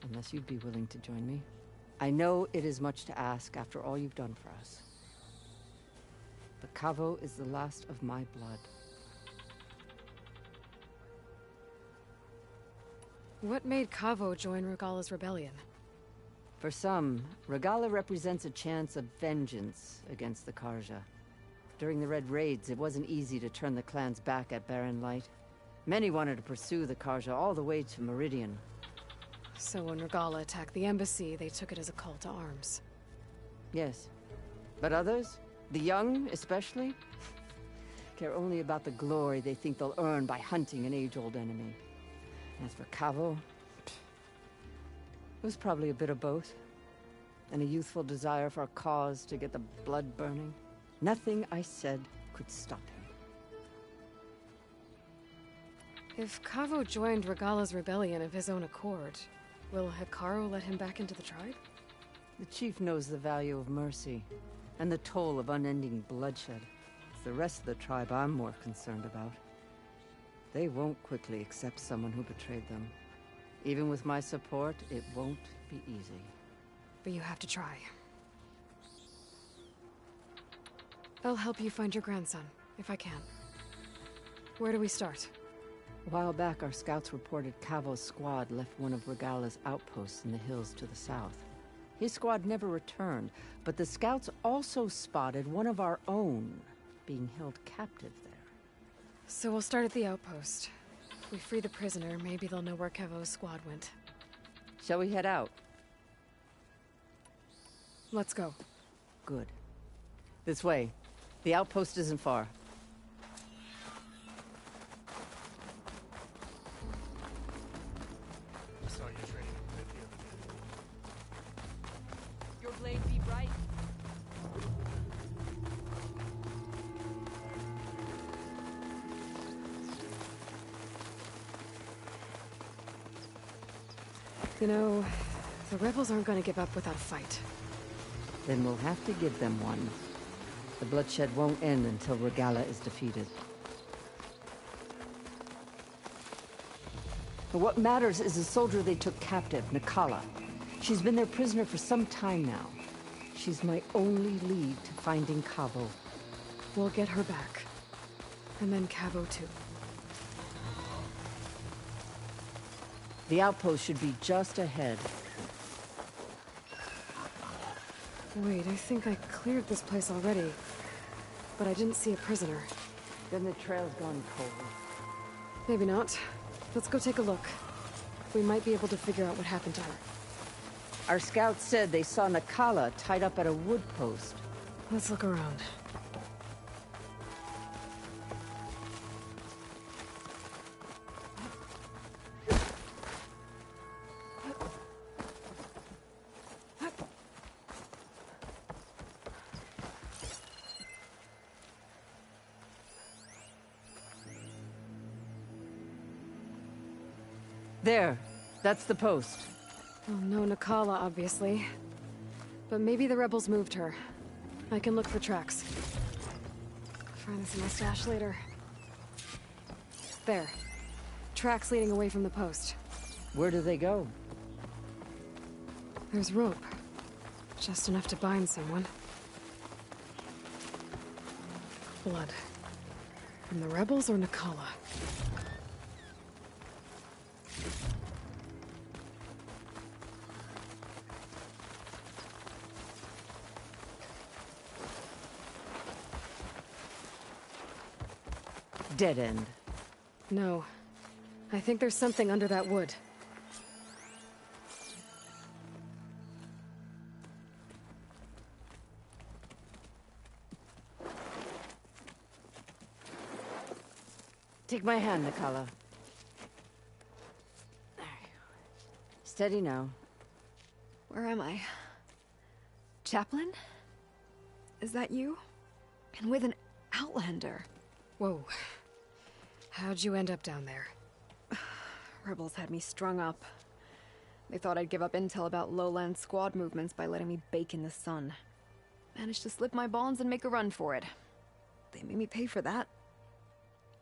Unless you'd be willing to join me. I know it is much to ask after all you've done for us. But Kavo is the last of my blood. What made Kavo join Regala's rebellion? For some, Regala represents a chance of vengeance against the Karja. During the Red Raids, it wasn't easy to turn the clans back at Barren Light. Many wanted to pursue the Karja all the way to Meridian. So when Regala attacked the embassy, they took it as a call to arms. Yes. But others, the young especially, care only about the glory they think they'll earn by hunting an age-old enemy. As for Kavo, it was probably a bit of both. And a youthful desire for a cause to get the blood burning. Nothing I said could stop him. If Kavo joined Regala's rebellion of his own accord, will Hikaru let him back into the tribe? The chief knows the value of mercy, and the toll of unending bloodshed. It's the rest of the tribe I'm more concerned about. They won't quickly accept someone who betrayed them. Even with my support, it won't be easy. But you have to try. I'll help you find your grandson, if I can. Where do we start? A while back, our scouts reported Kavo's squad left one of Regala's outposts in the hills to the south. His squad never returned, but the scouts also spotted one of our own being held captive there. So we'll start at the outpost. If we free the prisoner, maybe they'll know where Kavo's squad went. Shall we head out? Let's go. Good. This way. The outpost isn't far. I saw you training a bit the other day. Your blade be bright. You know, The rebels aren't going to give up without a fight. Then we'll have to give them one. The bloodshed won't end until Regala is defeated. But what matters is the soldier they took captive, Nakala. She's been their prisoner for some time now. She's my only lead to finding Cabo. We'll get her back. And then Cabo too. The outpost should be just ahead. Wait, I think I cleared this place already. But I didn't see a prisoner. Then the trail's gone cold. Maybe not. Let's go take a look. We might be able to figure out what happened to her. Our scouts said they saw Nakala tied up at a wood post. Let's look around. There. That's the post. Well, no Nakala, obviously. But maybe the rebels moved her. I can look for tracks. Find this in my stash later. There. Tracks leading away from the post. Where do they go? There's rope. Just enough to bind someone. Blood. From the rebels or Nakala? Dead end. No. I think there's something under that wood. Take my hand, Nakala. There. Steady now. Where am I? Chaplain? Is that you? And with an Outlander. Whoa. How'd you end up down there? Rebels had me strung up. They thought I'd give up intel about lowland squad movements by letting me bake in the sun. Managed to slip my bonds and make a run for it. They made me pay for that.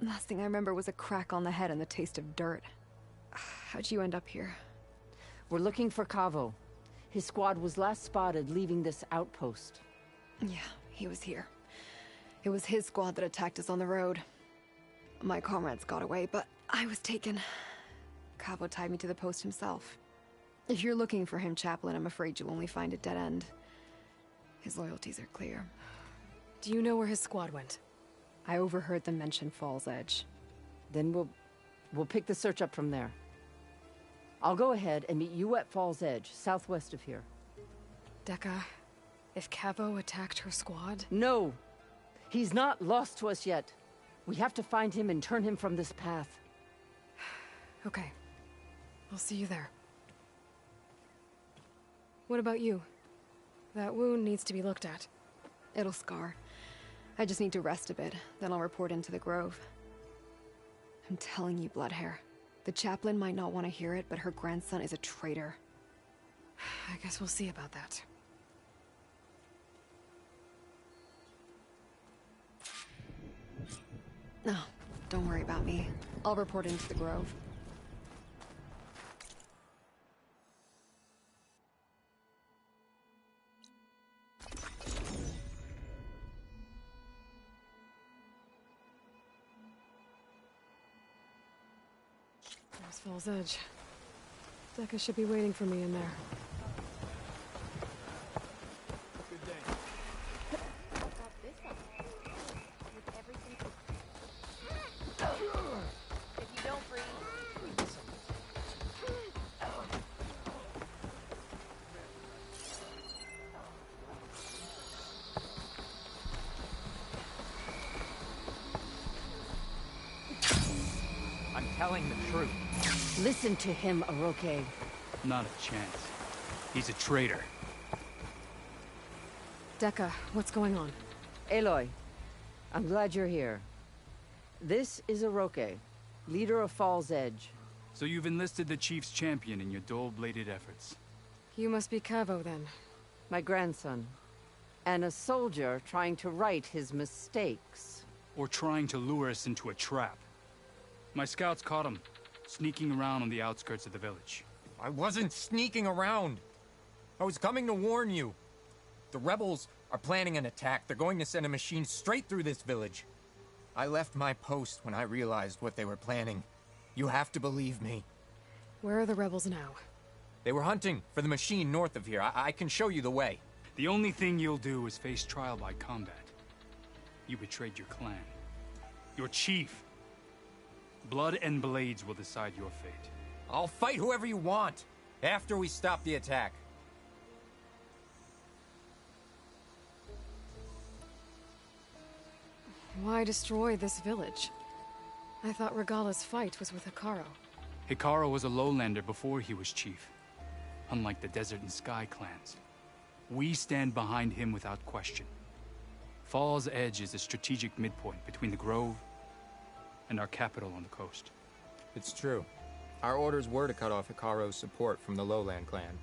Last thing I remember was a crack on the head and the taste of dirt. How'd you end up here? We're looking for Cavo. His squad was last spotted leaving this outpost. Yeah, he was here. It was his squad that attacked us on the road. My comrades got away, but I was taken. Cabo tied me to the post himself. If you're looking for him, Chaplain, I'm afraid you'll only find a dead end. His loyalties are clear. Do you know where his squad went? I overheard them mention Fall's Edge. Then we'll pick the search up from there. I'll go ahead and meet you at Fall's Edge, southwest of here. Dekka, if Cavo attacked her squad? No! He's not lost to us yet. We have to find him and turn him from this path. Okay. I'll see you there. What about you? That wound needs to be looked at. It'll scar. I just need to rest a bit, then I'll report into the Grove. I'm telling you, Bloodhair. The chaplain might not want to hear it, but her grandson is a traitor. I guess we'll see about that. No, don't worry about me. I'll report into the Grove. There's Fall's Edge. Dekka should be waiting for me in there. Good day. If you don't breathe. I'm telling the truth. Listen to him, Aroke. Not a chance. He's a traitor. Dekka, what's going on? Aloy, I'm glad you're here. This is Aroke, leader of Fall's Edge. So you've enlisted the Chief's champion in your dull-bladed efforts. You must be Cavo, then. My grandson. And a soldier trying to right his mistakes. Or trying to lure us into a trap. My scouts caught him, sneaking around on the outskirts of the village. I wasn't sneaking around. I was coming to warn you. The rebels are planning an attack. They're going to send a machine straight through this village. I left my post when I realized what they were planning. You have to believe me. Where are the rebels now? They were hunting for the machine north of here. I can show you the way. The only thing you'll do is face trial by combat. You betrayed your clan. Your chief. Blood and blades will decide your fate. I'll fight whoever you want, after we stop the attack. Why destroy this village? I thought Regala's fight was with Hikaru. Hikaru was a lowlander before he was chief. Unlike the Desert and Sky clans. We stand behind him without question. Fall's Edge is a strategic midpoint between the Grove and our capital on the coast. It's true. Our orders were to cut off Hikaru's support from the Lowland clan.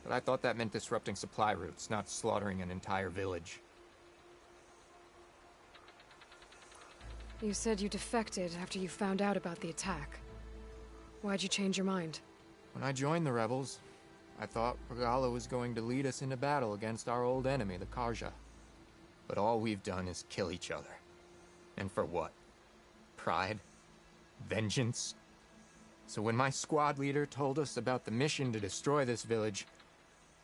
But I thought that meant disrupting supply routes, not slaughtering an entire village. You said you defected after you found out about the attack. Why'd you change your mind? When I joined the rebels, I thought Regala was going to lead us into battle against our old enemy, the Karja. But all we've done is kill each other. And for what? Pride? Vengeance? So when my squad leader told us about the mission to destroy this village,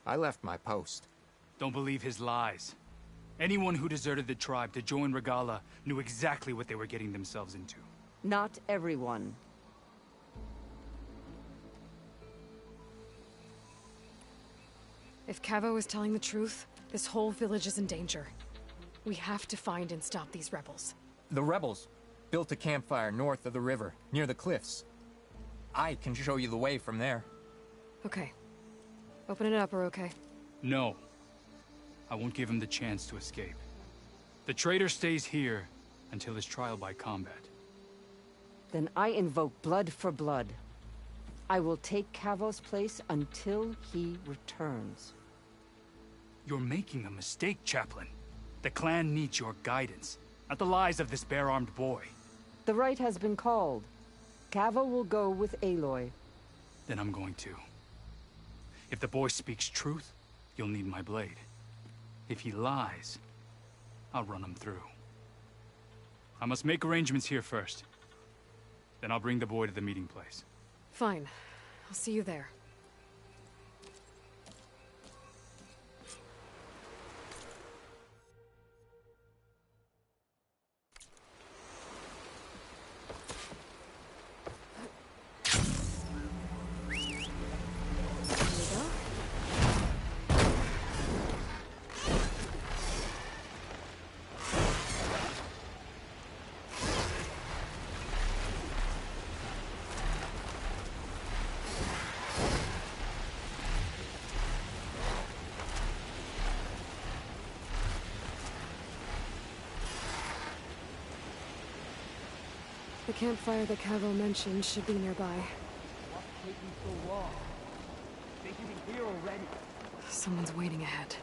I left my post. Don't believe his lies. Anyone who deserted the tribe to join Regala knew exactly what they were getting themselves into. Not everyone. If Cavo is telling the truth, this whole village is in danger. We have to find and stop these rebels. The rebels built a campfire north of the river, near the cliffs. I can show you the way from there. Okay. Open it up, or okay? No. I won't give him the chance to escape. The traitor stays here until his trial by combat. Then I invoke blood for blood. I will take Cavo's place until he returns. You're making a mistake, Chaplain. The clan needs your guidance, not the lies of this bare-armed boy. The right has been called. Cavo will go with Aloy. Then I'm going to. If the boy speaks truth, you'll need my blade. If he lies, I'll run him through. I must make arrangements here first. Then I'll bring the boy to the meeting place. Fine. I'll see you there. The campfire that Cavo mentioned should be nearby. What's taking so long? Think you can hear already? Someone's waiting ahead.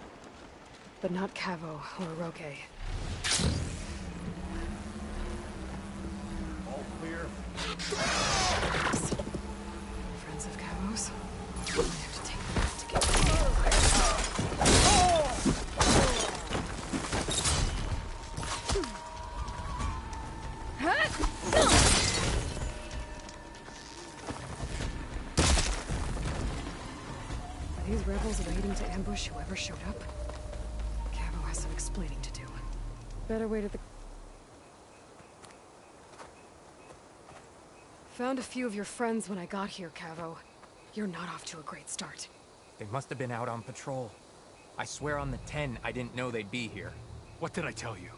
But not Cavo or Roque. All clear. Friends of Cavo's? I have to take them out to get to the Are these rebels waiting to ambush whoever showed up? Cavo has some explaining to do. Better wait at the... Found a few of your friends when I got here, Cavo. You're not off to a great start. They must have been out on patrol. I swear on the 10, I didn't know they'd be here. What did I tell you?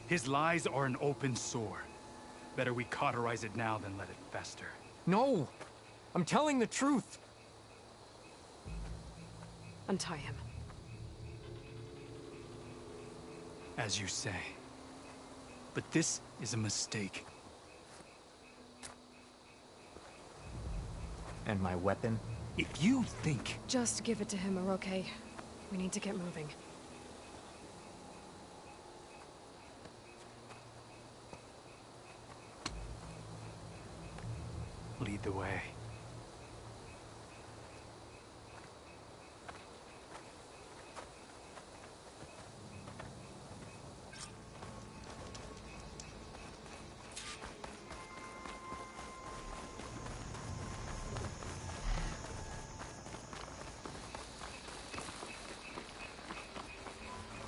His lies are an open sore. Better we cauterize it now than let it fester. No! I'm telling the truth! Untie him. As you say. But this is a mistake. And my weapon? If you think... Just give it to him, okay? We need to get moving. Lead the way.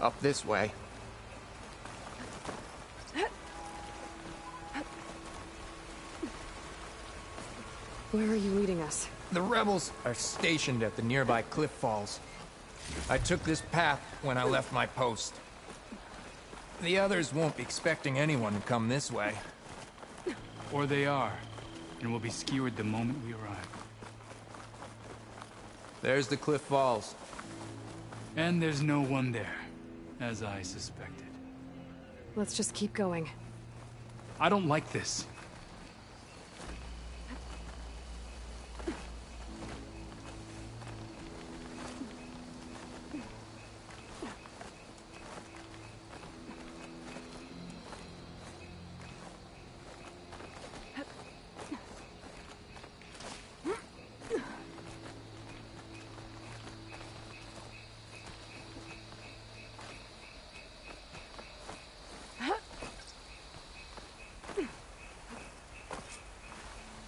Up this way. Where are you leading us? The rebels are stationed at the nearby cliff falls. I took this path when I left my post. The others won't be expecting anyone to come this way. Or they are, and will be skewered the moment we arrive. There's the cliff falls. And there's no one there, as I suspected. Let's just keep going. I don't like this.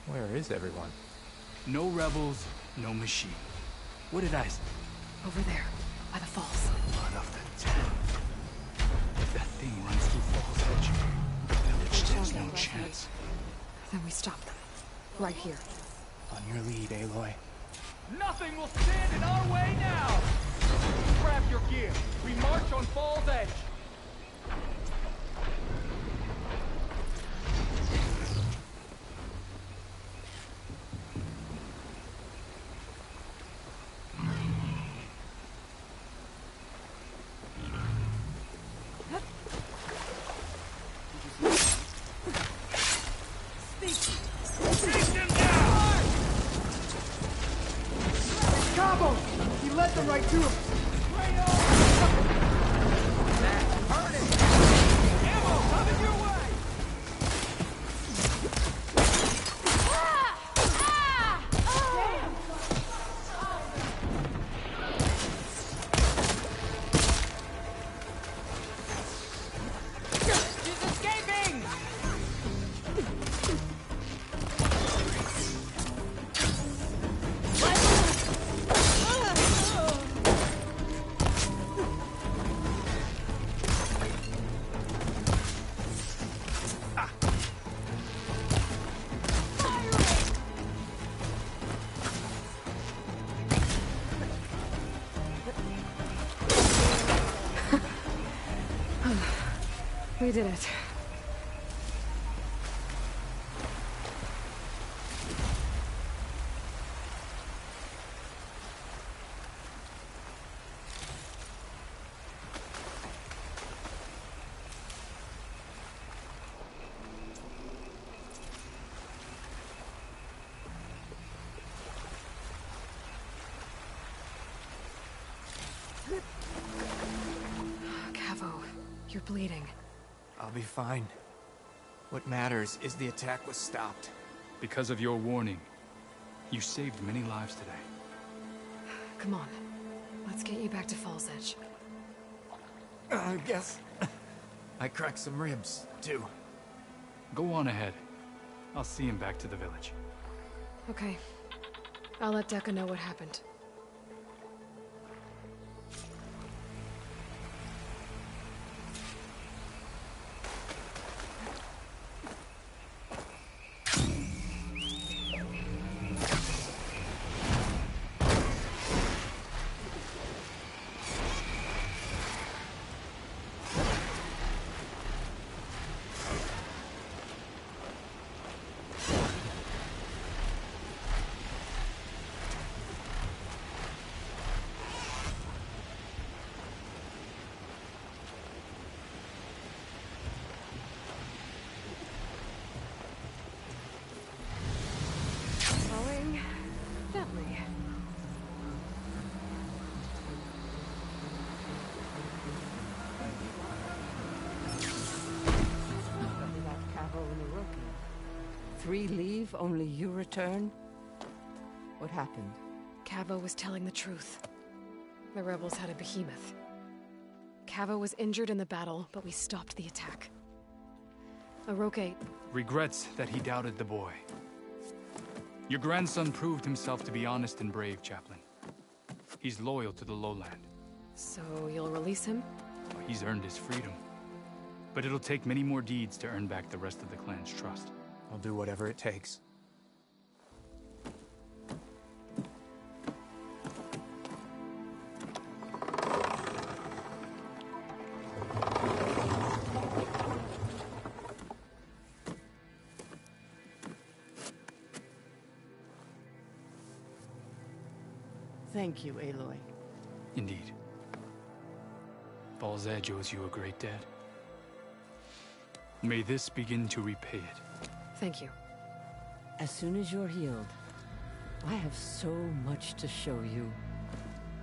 Where is everyone? No rebels, no machine. What did I say? Over there, by the falls. Blood of the town. If that thing runs through Falls Edge, the village stands no chance. Then we stop them. Right here. On your lead, Aloy. Nothing will stand in our way now! Grab your gear. We march on Falls Edge. We did it. Cavo, you're bleeding. I'll be fine. What matters is the attack was stopped. Because of your warning, you saved many lives today. Come on. Let's get you back to Falls Edge. I guess I cracked some ribs, too. Go on ahead. I'll see him back to the village. Okay. I'll let Dekka know what happened. 3 leave, only you return? What happened? Cavo was telling the truth. The rebels had a behemoth. Cavo was injured in the battle, but we stopped the attack. Aroke regrets that he doubted the boy. Your grandson proved himself to be honest and brave, Chaplain. He's loyal to the lowland. So you'll release him? He's earned his freedom. But it'll take many more deeds to earn back the rest of the clan's trust. I'll do whatever it takes. Thank you, Aloy. Indeed. Falls Edge owes you a great debt. May this begin to repay it. Thank you. As soon as you're healed, I have so much to show you.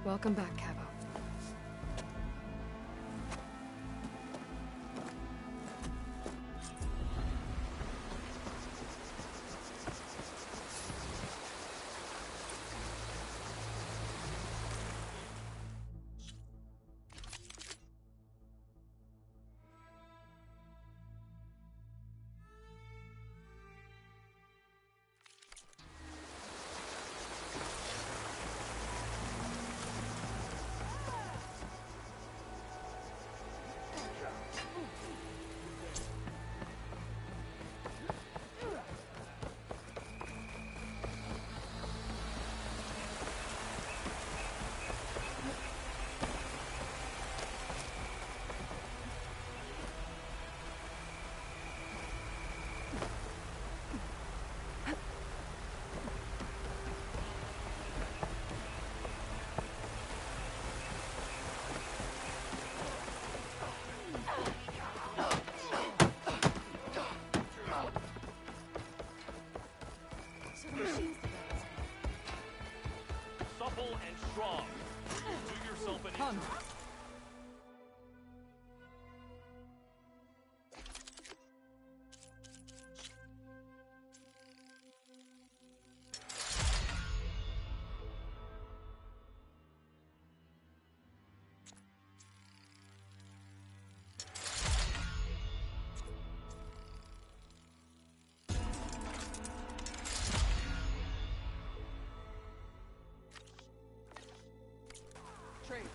Welcome back, Cavo. Supple and strong. Do yourself an Come. Trade.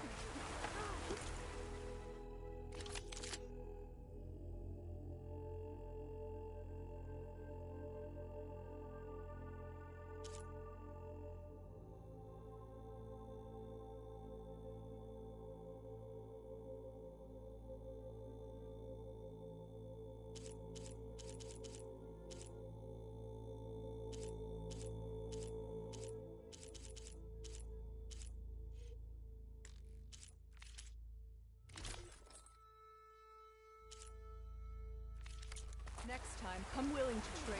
Next time, come willing to trade.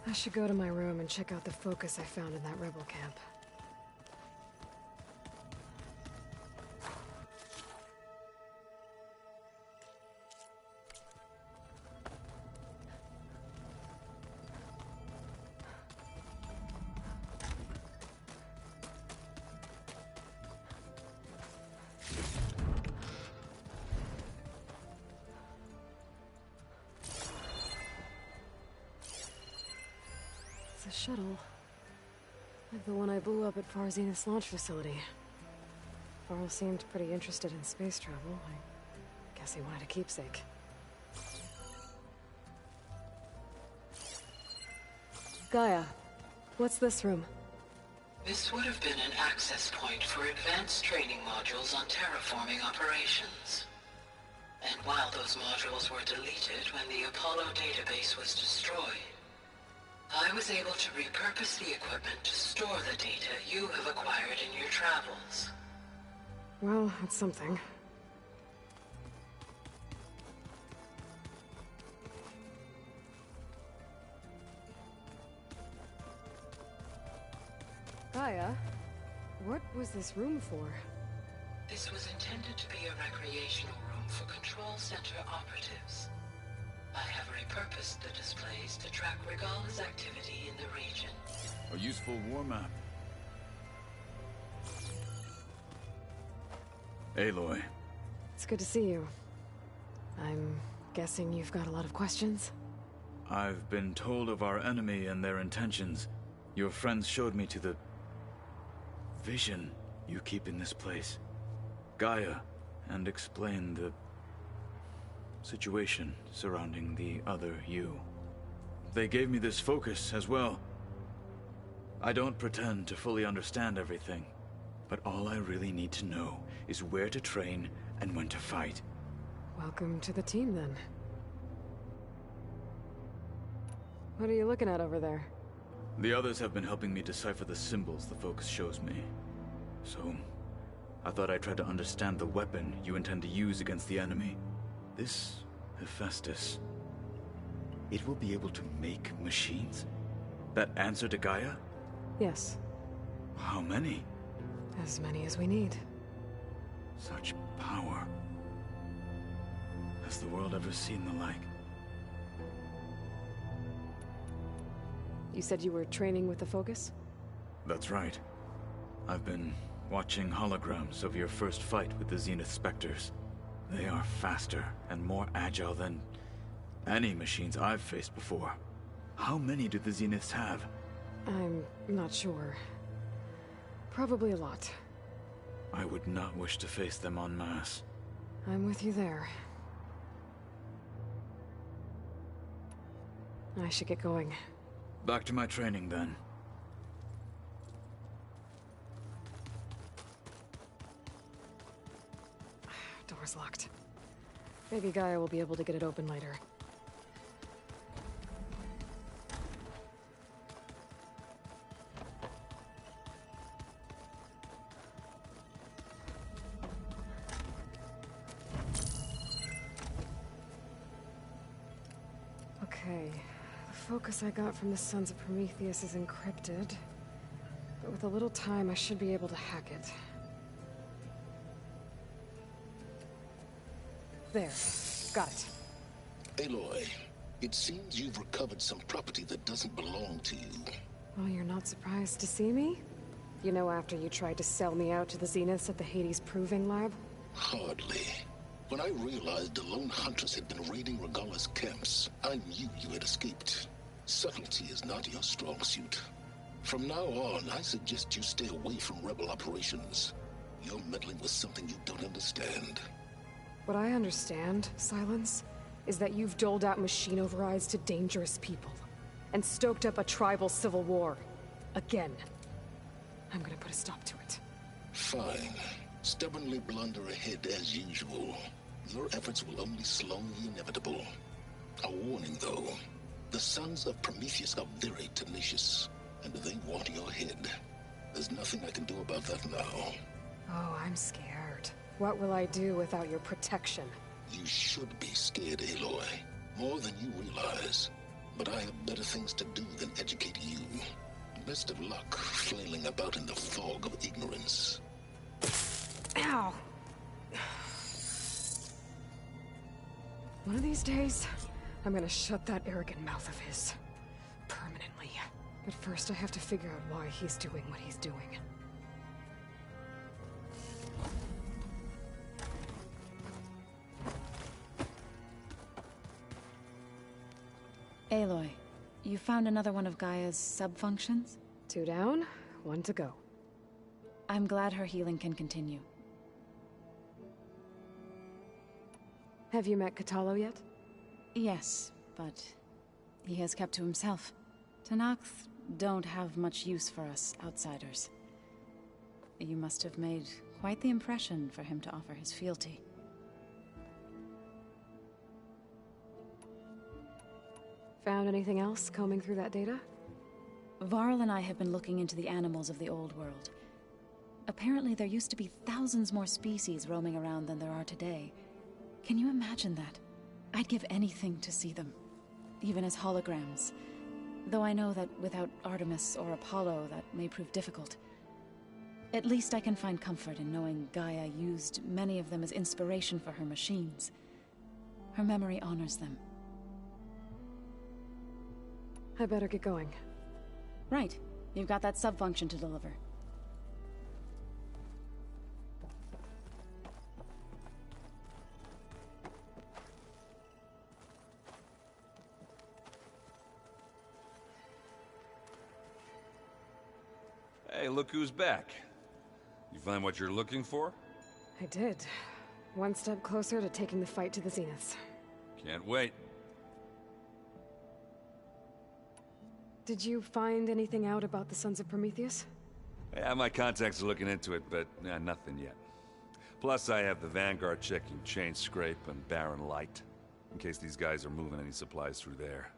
I should go to my room and check out the focus I found in that rebel camp. It's a shuttle. Like the one I blew up at Far Zenith's launch facility. Varl seemed pretty interested in space travel. I guess he wanted a keepsake. Gaia, what's this room? This would have been an access point for advanced training modules on terraforming operations. And while those modules were deleted when the Apollo database was destroyed, I was able to repurpose the equipment to store the data you have acquired in your travels. Well, that's something. Gaia, what was this room for? This was intended to be a recreational room for Control Center operatives. I have repurposed the displays to track Regala's activity in the region. A useful war map. Aloy. It's good to see you. I'm guessing you've got a lot of questions? I've been told of our enemy and their intentions. Your friends showed me to the vision you keep in this place, Gaia, and explained the situation surrounding the other you. They gave me this focus as well. I don't pretend to fully understand everything, but all I really need to know is where to train and when to fight. Welcome to the team, then. What are you looking at over there? The others have been helping me decipher the symbols the focus shows me. So, I thought I'd try to understand the weapon you intend to use against the enemy. This Hephaestus, it will be able to make machines? That answer to Gaia? Yes. How many? As many as we need. Such power. Has the world ever seen the like? You said you were training with the Focus? That's right. I've been watching holograms of your first fight with the Zenith Spectres. They are faster and more agile than any machines I've faced before. How many do the Zeniths have? I'm not sure. Probably a lot. I would not wish to face them en masse. I'm with you there. I should get going. Back to my training, then. Door's locked. Maybe Gaia will be able to get it open later. Okay. The focus I got from the Sons of Prometheus is encrypted. But with a little time, I should be able to hack it. There. Got it. Aloy, it seems you've recovered some property that doesn't belong to you. Well, you're not surprised to see me? You know, after you tried to sell me out to the Zeniths at the Hades Proving Lab? Hardly. When I realized the lone huntress had been raiding Regala's camps, I knew you had escaped. Subtlety is not your strong suit. From now on, I suggest you stay away from rebel operations. You're meddling with something you don't understand. What I understand, Silence, is that you've doled out machine overrides to dangerous people, and stoked up a tribal civil war. Again. I'm gonna put a stop to it. Fine. Stubbornly blunder ahead as usual. Your efforts will only slow the inevitable. A warning, though. The Sons of Prometheus are very tenacious, and they want your head. There's nothing I can do about that now. Oh, I'm scared. What will I do without your protection? You should be scared, Aloy. More than you realize. But I have better things to do than educate you. Best of luck flailing about in the fog of ignorance. Ow! One of these days, I'm gonna shut that arrogant mouth of his. Permanently. But first I have to figure out why he's doing what he's doing. Aloy, you found another one of Gaia's subfunctions? 2 down, 1 to go. I'm glad her healing can continue. Have you met Katalo yet? Yes, but he has kept to himself. Tenakth don't have much use for us outsiders. You must have made quite the impression for him to offer his fealty. Found anything else combing through that data? Varl and I have been looking into the animals of the old world. Apparently there used to be thousands more species roaming around than there are today. Can you imagine that? I'd give anything to see them, even as holograms. Though I know that without Artemis or Apollo, that may prove difficult. At least I can find comfort in knowing Gaia used many of them as inspiration for her machines. Her memory honors them. I better get going. Right. You've got that subfunction to deliver. Hey, look who's back. You find what you're looking for? I did. One step closer to taking the fight to the zeniths. Can't wait. Did you find anything out about the Sons of Prometheus? Yeah, my contacts are looking into it, but nothing yet. Plus, I have the Vanguard checking Chain Scrape and Barren Light, in case these guys are moving any supplies through there.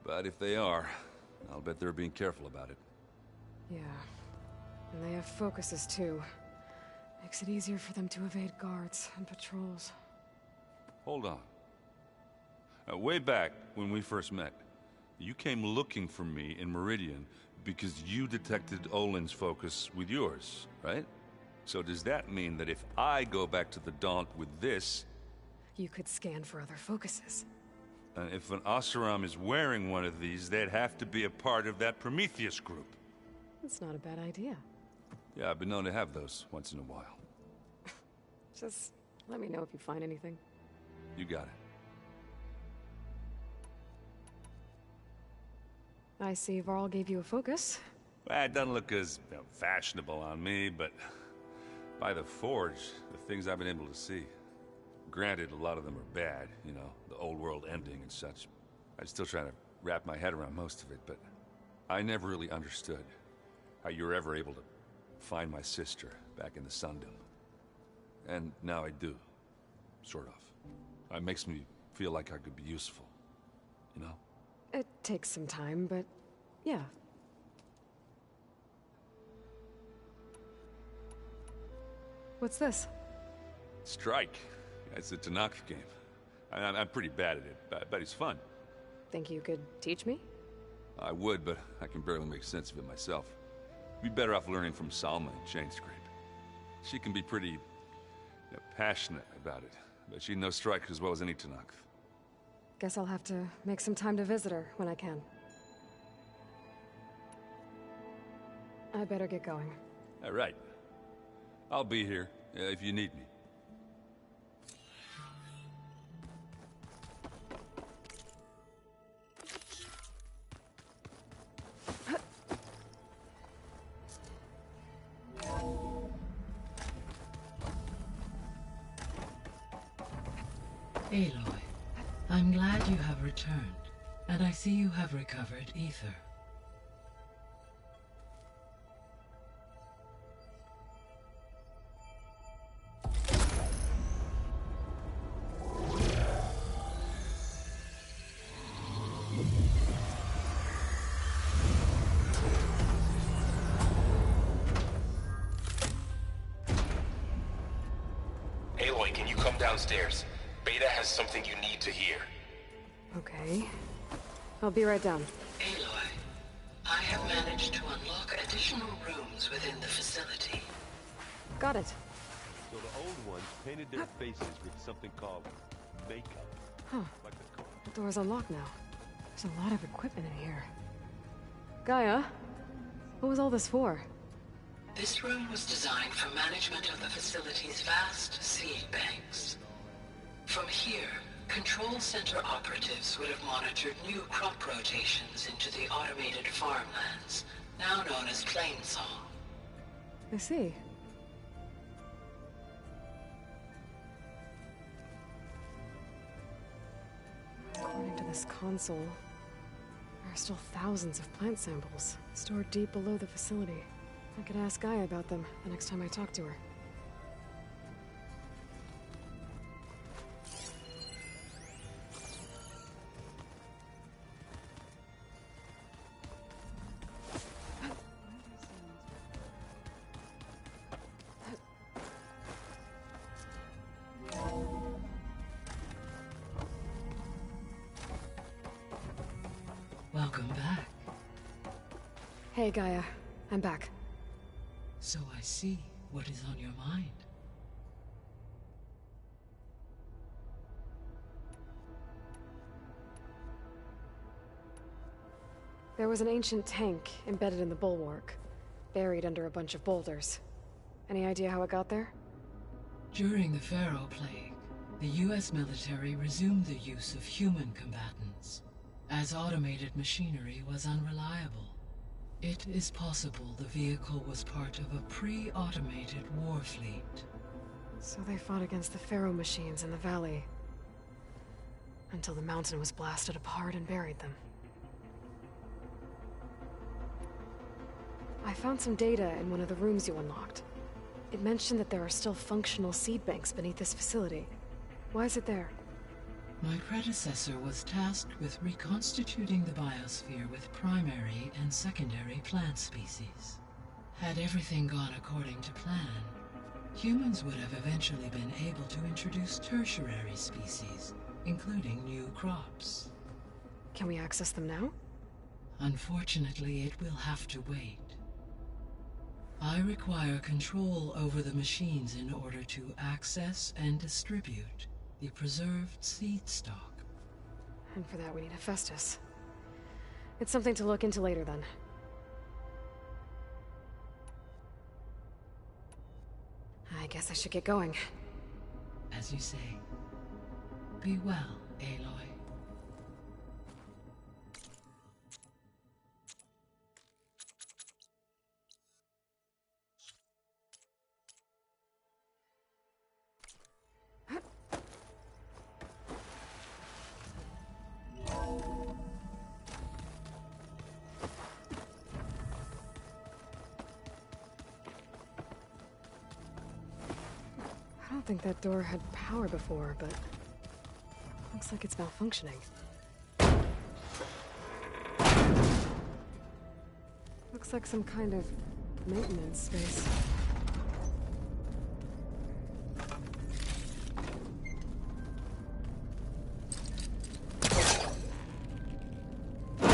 But if they are, I'll bet they're being careful about it. Yeah. And they have focuses, too. Makes it easier for them to evade guards and patrols. Hold on. Way back, when we first met, you came looking for me in Meridian because you detected Olin's focus with yours, right? So does that mean that if I go back to the Daunt with this... You could scan for other focuses. And if an Oseram is wearing one of these, they'd have to be a part of that Prometheus group. That's not a bad idea. Yeah, I've been known to have those once in a while. Just let me know if you find anything. You got it. I see Varl gave you a focus. Well, it doesn't look as fashionable on me, but by the Forge, the things I've been able to see. Granted, a lot of them are bad, you know, the old world ending and such. I'm still trying to wrap my head around most of it, but I never really understood how you were ever able to find my sister back in the Sundom. And now I do, sort of. It makes me feel like I could be useful, you know? It takes some time, but yeah. What's this? Strike. It's a Tenakth game. I'm pretty bad at it, but it's fun. Think you could teach me? I would, but I can barely make sense of it myself. Be better off learning from Salma and Chain Scrape. She can be pretty passionate about it, but she knows Strike as well as any Tenakth. Guess I'll have to make some time to visit her when I can. I better get going. All right. I'll be here if you need me. Aloy, I'm glad you have returned, and I see you have recovered Ether. Aloy, can you come downstairs? Beta has something you need to hear. Okay. I'll be right down. Aloy, I have managed to unlock additional rooms within the facility. Got it. So the old ones painted their faces with something called makeup. Huh. Like the The door's unlocked now. There's a lot of equipment in here. Gaia, what was all this for? This room was designed for management of the facility's vast seed banks. From here, Control Center operatives would have monitored new crop rotations into the automated farmlands, now known as Plainsong. I see. this console, there are still thousands of plant samples stored deep below the facility. I could ask Gaia about them the next time I talk to her. Welcome back. Hey, Gaia. I'm back. So I see what is on your mind. There was an ancient tank embedded in the bulwark, buried under a bunch of boulders. Any idea how it got there? During the Pharaoh Plague, the US military resumed the use of human combatants, as automated machinery was unreliable. It is possible the vehicle was part of a pre-automated war fleet. So they fought against the Pharaoh machines in the valley, until the mountain was blasted apart and buried them. I found some data in one of the rooms you unlocked. It mentioned that there are still functional seed banks beneath this facility. Why is it there? My predecessor was tasked with reconstituting the biosphere with primary and secondary plant species. Had everything gone according to plan, humans would have eventually been able to introduce tertiary species, including new crops. Can we access them now? Unfortunately, it will have to wait. I require control over the machines in order to access and distribute the preserved seed stock. And for that we need a Festus. It's something to look into later then. I guess I should get going. As you say. Be well, Aloy. I don't think that door had power before, but looks like it's malfunctioning. Looks like some kind of maintenance space. I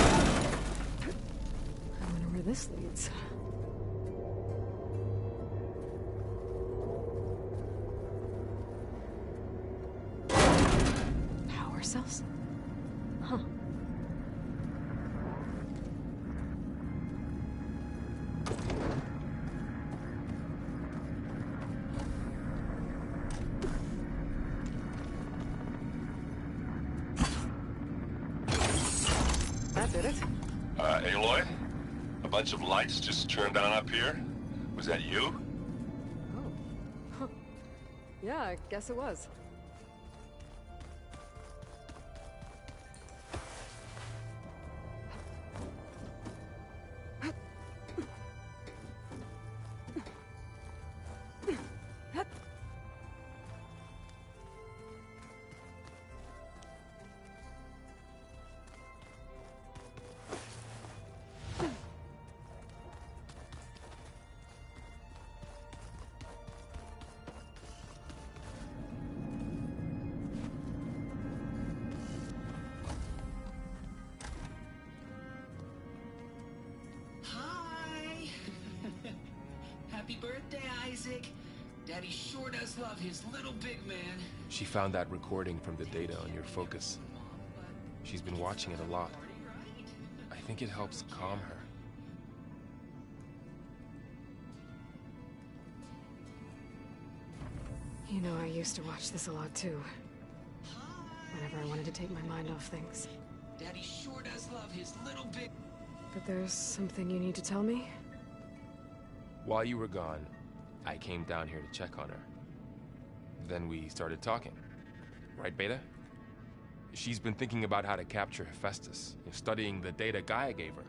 wonder where this leads. Cells? Huh. That did it. Aloy? A bunch of lights just turned on up here? Was that you? Oh. Huh. Yeah, I guess it was. Happy birthday, Isaac. Daddy sure does love his little big man. She found that recording from the data on your focus. She's been watching it a lot. I think it helps calm her. You know, I used to watch this a lot too. Whenever I wanted to take my mind off things. Daddy sure does love his little big... But there's something you need to tell me? While you were gone, I came down here to check on her. Then we started talking. Right, Beta? She's been thinking about how to capture Hephaestus, studying the data Gaia gave her.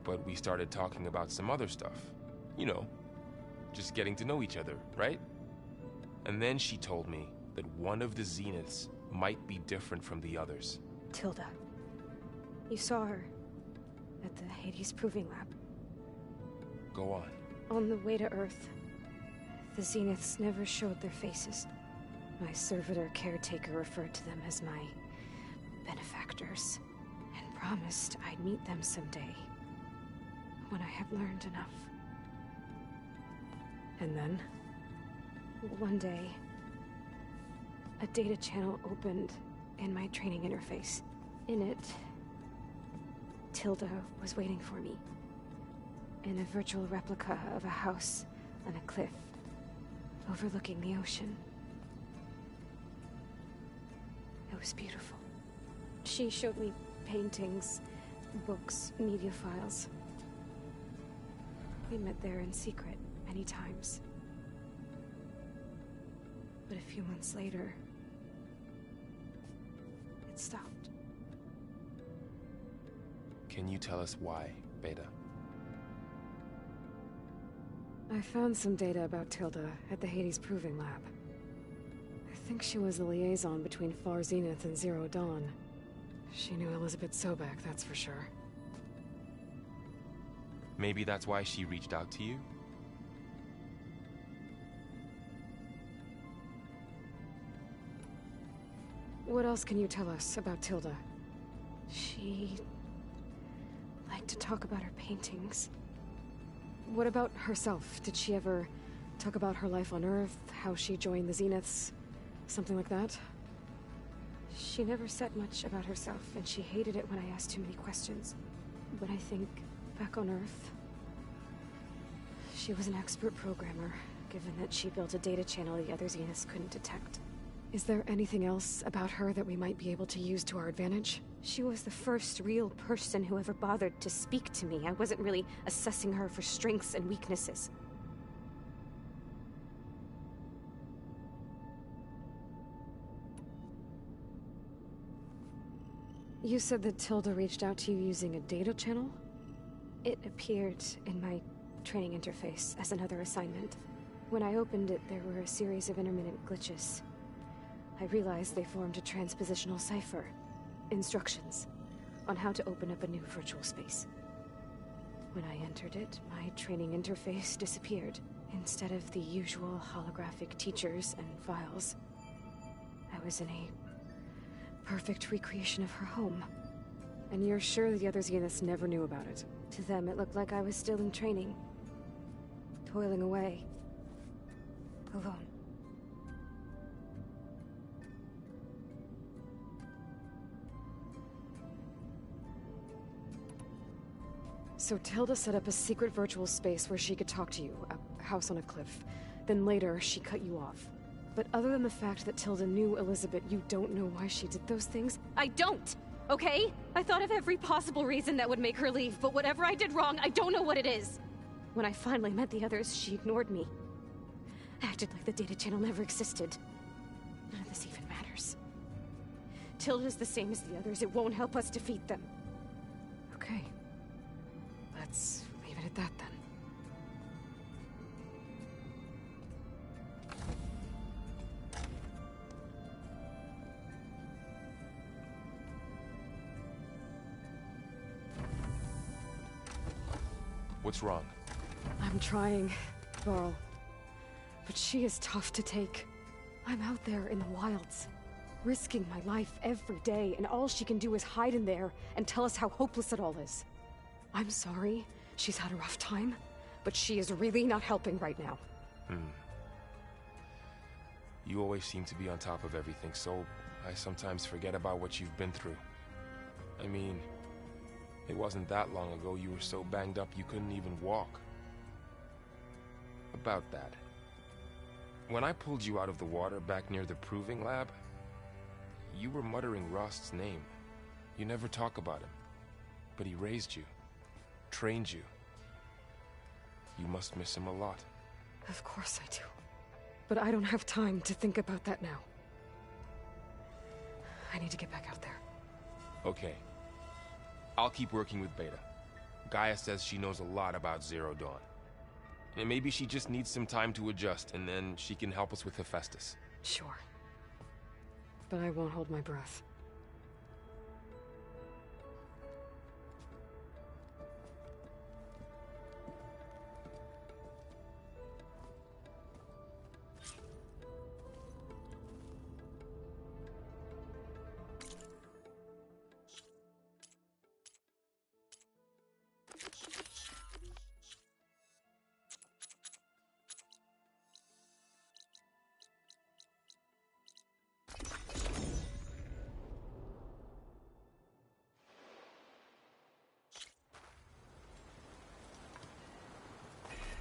But we started talking about some other stuff. You know, just getting to know each other, right? And then she told me that one of the Zeniths might be different from the others. Tilda. You saw her at the Hades Proving Lab. Go on. On the way to Earth, the Zeniths never showed their faces. My servitor caretaker referred to them as my benefactors, and promised I'd meet them someday, when I have learned enough. And then, one day, a data channel opened in my training interface. In it, Tilda was waiting for me, in a virtual replica of a house on a cliff, overlooking the ocean. It was beautiful. She showed me paintings, books, media files. We met there in secret many times. But a few months later, it stopped. Can you tell us why, Beta? I found some data about Tilda at the Hades Proving Lab. I think she was the liaison between Far Zenith and Zero Dawn. She knew Elizabeth Sobek, that's for sure. Maybe that's why she reached out to you? What else can you tell us about Tilda? She liked to talk about her paintings. What about herself? Did she ever talk about her life on Earth, how she joined the Zeniths, something like that? She never said much about herself, and she hated it when I asked too many questions. But I think, back on Earth, she was an expert programmer, given that she built a data channel the other Zeniths couldn't detect. Is there anything else about her that we might be able to use to our advantage? She was the first real person who ever bothered to speak to me. I wasn't really assessing her for strengths and weaknesses. You said that Tilda reached out to you using a data channel? It appeared in my training interface as another assignment. When I opened it, there were a series of intermittent glitches. I realized they formed a transpositional cipher. Instructions on how to open up a new virtual space. When I entered it, my training interface disappeared. Instead of the usual holographic teachers and files, I was in a perfect recreation of her home. And you're sure the other Zeniths never knew about it? To them, it looked like I was still in training. Toiling away. Alone. So Tilda set up a secret virtual space where she could talk to you, a house on a cliff. Then later, she cut you off. But other than the fact that Tilda knew Elizabeth, you don't know why she did those things? I don't! Okay? I thought of every possible reason that would make her leave, but whatever I did wrong, I don't know what it is. When I finally met the others, she ignored me. Acted like the data channel never existed. None of this even matters. Tilda's the same as the others. It won't help us defeat them. Okay. Let's leave it at that then. What's wrong? I'm trying, Varl. But she is tough to take. I'm out there in the wilds, risking my life every day, and all she can do is hide in there and tell us how hopeless it all is. I'm sorry, she's had a rough time, but she is really not helping right now. You always seem to be on top of everything, so I sometimes forget about what you've been through. I mean, it wasn't that long ago you were so banged up you couldn't even walk. About that. When I pulled you out of the water back near the Proving Lab, you were muttering Rost's name. You never talk about him. But he raised you, trained you. You must miss him a lot. Of course I do. But I don't have time to think about that now. I need to get back out there. Okay. I'll keep working with Beta. Gaia says she knows a lot about Zero Dawn. And maybe she just needs some time to adjust, and then she can help us with Hephaestus. Sure. But I won't hold my breath.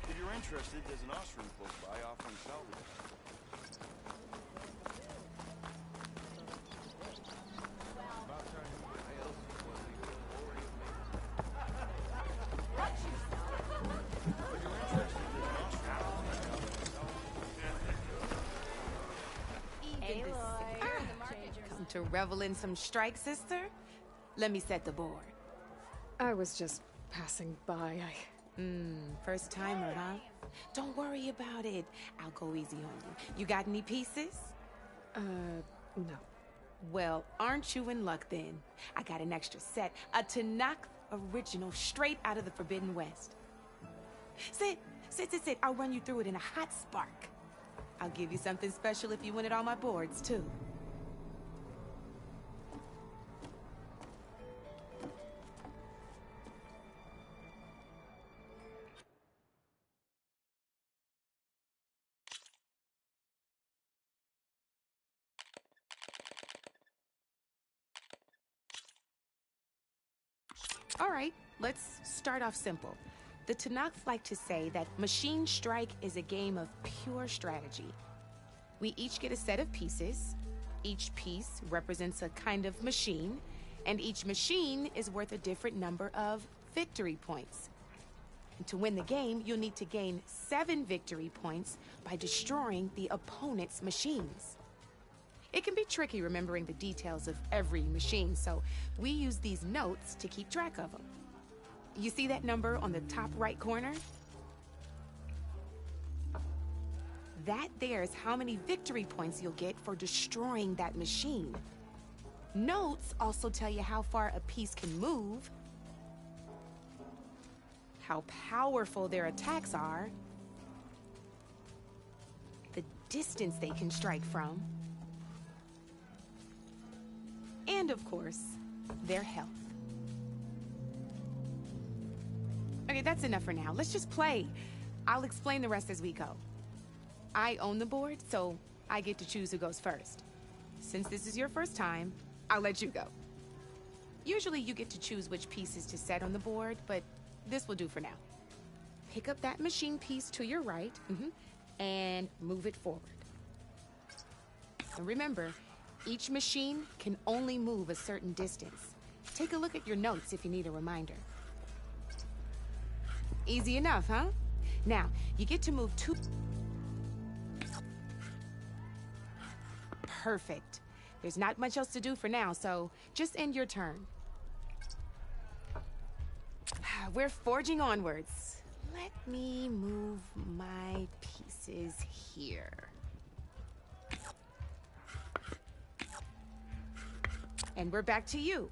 If you're interested, there's an ostrom close by offering salvage. Come to revel in some strike, sister? Let me set the board. I was just passing by. First timer, huh? Don't worry about it. I'll go easy on you. You got any pieces? No. Well, aren't you in luck then? I got an extra set, a Tanakh original straight out of the Forbidden West. Sit. I'll run you through it in a hot spark. I'll give you something special if you win at all my boards, too. All right, let's start off simple. The Tanakh like to say that Machine Strike is a game of pure strategy. We each get a set of pieces. Each piece represents a kind of machine, and each machine is worth a different number of victory points. And to win the game, you'll need to gain 7 victory points by destroying the opponent's machines. It can be tricky remembering the details of every machine, so we use these notes to keep track of them. You see that number on the top right corner? That there is how many victory points you'll get for destroying that machine. Notes also tell you how far a piece can move, how powerful their attacks are, the distance they can strike from, and of course, their health. Okay, that's enough for now. Let's just play. I'll explain the rest as we go. I own the board, so I get to choose who goes first. Since this is your first time, I'll let you go. Usually you get to choose which pieces to set on the board, but this will do for now. Pick up that machine piece to your right, and move it forward. And remember, each machine can only move a certain distance. Take a look at your notes if you need a reminder. Easy enough, huh? Now, you get to move 2... Perfect. There's not much else to do for now, so just end your turn. We're forging onwards. Let me move my pieces here. And we're back to you.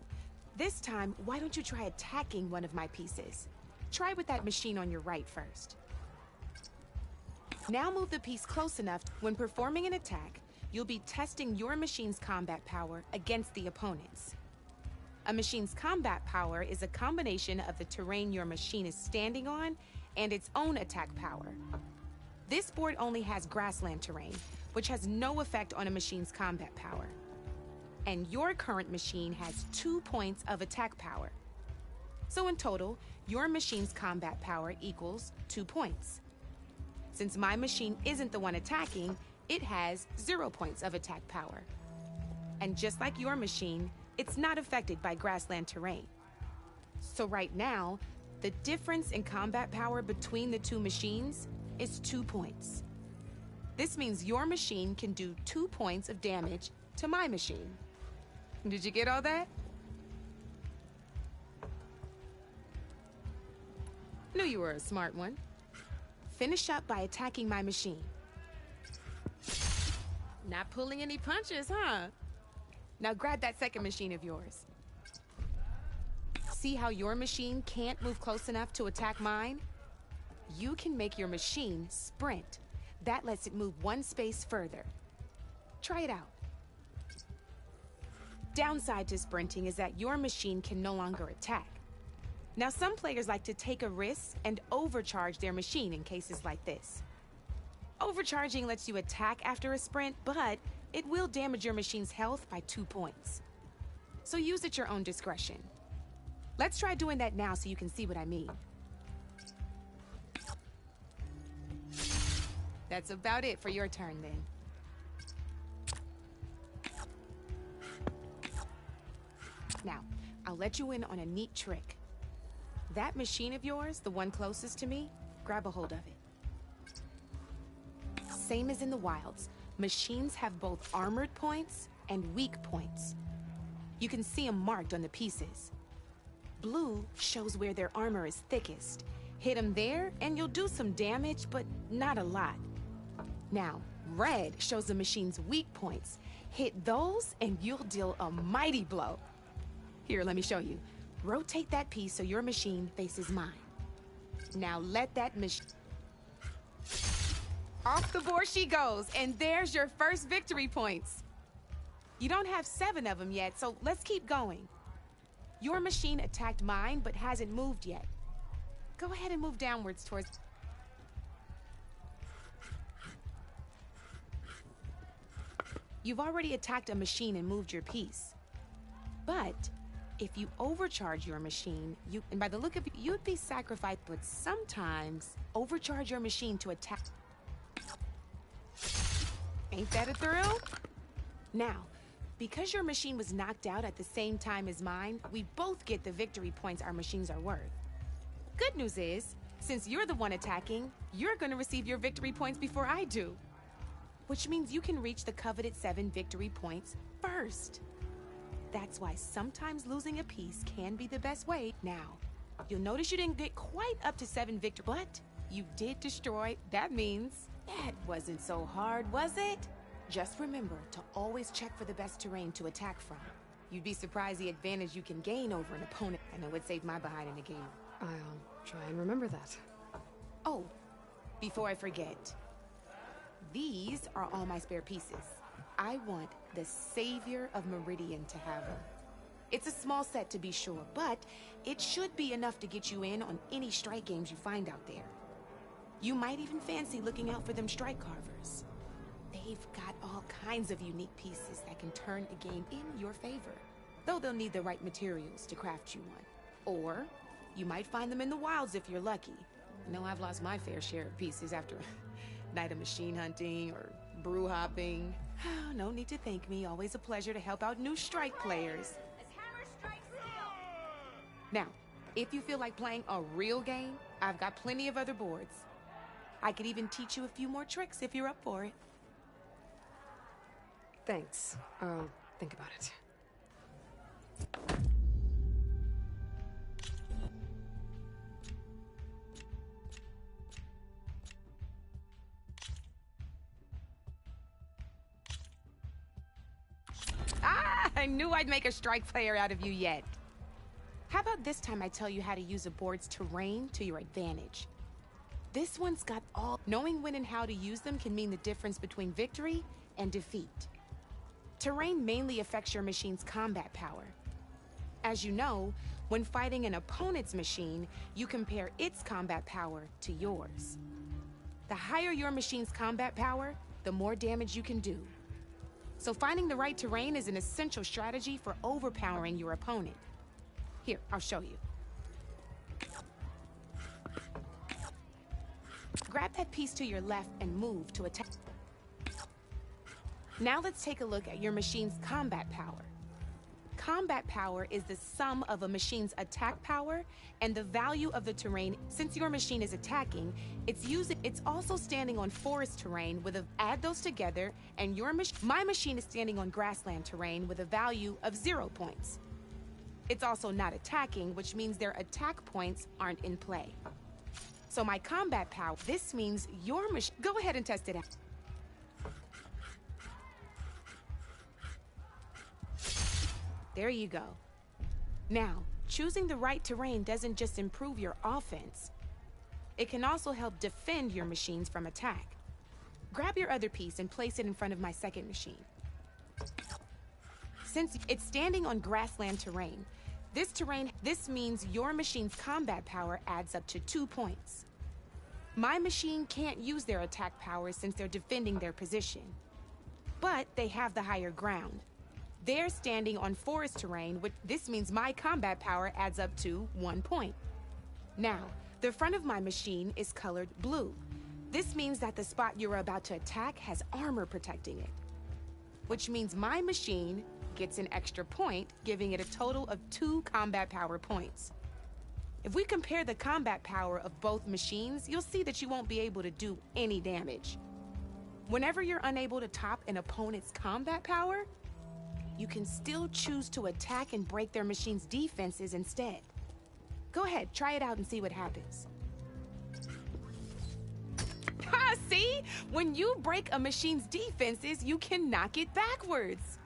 This time, why don't you try attacking one of my pieces? Try with that machine on your right first. Now move the piece close enough. When performing an attack, you'll be testing your machine's combat power against the opponent's. A machine's combat power is a combination of the terrain your machine is standing on and its own attack power. This board only has grassland terrain, which has no effect on a machine's combat power. And your current machine has 2 points of attack power. So in total, your machine's combat power equals 2 points. Since my machine isn't the one attacking, it has 0 points of attack power. And just like your machine, it's not affected by grassland terrain. So right now, the difference in combat power between the two machines is 2 points. This means your machine can do 2 points of damage to my machine. Did you get all that? Knew you were a smart one. Finish up by attacking my machine. Not pulling any punches, huh? Now grab that second machine of yours. See how your machine can't move close enough to attack mine? You can make your machine sprint. That lets it move one space further. Try it out. Downside to sprinting is that your machine can no longer attack. Now, some players like to take a risk and overcharge their machine in cases like this. Overcharging lets you attack after a sprint, but it will damage your machine's health by 2 points. So use at your own discretion. Let's try doing that now so you can see what I mean. That's about it for your turn, then. Now, I'll let you in on a neat trick. That machine of yours, the one closest to me, grab a hold of it. Same as in the wilds, machines have both armored points and weak points. You can see them marked on the pieces. Blue shows where their armor is thickest. Hit them there, and you'll do some damage, but not a lot. Now, red shows the machine's weak points. Hit those, and you'll deal a mighty blow. Here, let me show you. Rotate that piece so your machine faces mine. Now let that machine... Off the board she goes, and there's your first victory points. You don't have 7 of them yet, so let's keep going. Your machine attacked mine, but hasn't moved yet. Go ahead and move downwards towards... You've already attacked a machine and moved your piece. But if you overcharge your machine, and by the look of it, you'd be sacrificed, but sometimes overcharge your machine to attack. Ain't that a thrill? Now, because your machine was knocked out at the same time as mine, we both get the victory points our machines are worth. Good news is, since you're the one attacking, you're gonna receive your victory points before I do. Which means you can reach the coveted 7 victory points first. That's why sometimes losing a piece can be the best way. Now, you'll notice you didn't get quite up to 7 victory, but you did destroy. That means it wasn't so hard, was it? Just remember to always check for the best terrain to attack from. You'd be surprised the advantage you can gain over an opponent. I know it saved my behind in the game. I'll try and remember that. Oh, before I forget, these are all my spare pieces. I want the Savior of Meridian to have them. It's a small set to be sure, but it should be enough to get you in on any strike games you find out there. You might even fancy looking out for them strike carvers. They've got all kinds of unique pieces that can turn a game in your favor, though they'll need the right materials to craft you one. Or you might find them in the wilds if you're lucky. I know I've lost my fair share of pieces after a night of machine hunting or brew hopping. No need to thank me. Always a pleasure to help out new strike players. Now, if you feel like playing a real game, I've got plenty of other boards. I could even teach you a few more tricks if you're up for it. Thanks. I'll think about it. I knew I'd make a strike player out of you yet. How about this time I tell you how to use a board's terrain to your advantage? This one's got all... Knowing when and how to use them can mean the difference between victory and defeat. Terrain mainly affects your machine's combat power. As you know, when fighting an opponent's machine, you compare its combat power to yours. The higher your machine's combat power, the more damage you can do. So finding the right terrain is an essential strategy for overpowering your opponent. Here, I'll show you. Grab that piece to your left and move to attack. Now let's take a look at your machine's combat power. Combat power is the sum of a machine's attack power and the value of the terrain. Since your machine is attacking, it's also standing on forest terrain with a... Add those together, and my machine is standing on grassland terrain with a value of 0 points. It's also not attacking, which means their attack points aren't in play. So my combat power, this means your machine. Go ahead and test it out. There you go. Now, choosing the right terrain doesn't just improve your offense. It can also help defend your machines from attack. Grab your other piece and place it in front of my second machine. Since it's standing on grassland terrain, this means your machine's combat power adds up to 2 points. My machine can't use their attack powers since they're defending their position. But they have the higher ground. They're standing on forest terrain, which this means my combat power adds up to 1 point. Now, the front of my machine is colored blue. This means that the spot you're about to attack has armor protecting it, which means my machine gets an extra point, giving it a total of 2 combat power points. If we compare the combat power of both machines, you'll see that you won't be able to do any damage. Whenever you're unable to top an opponent's combat power, you can still choose to attack and break their machine's defenses instead. Go ahead, try it out and see what happens. Ha, see? When you break a machine's defenses, you can knock it backwards.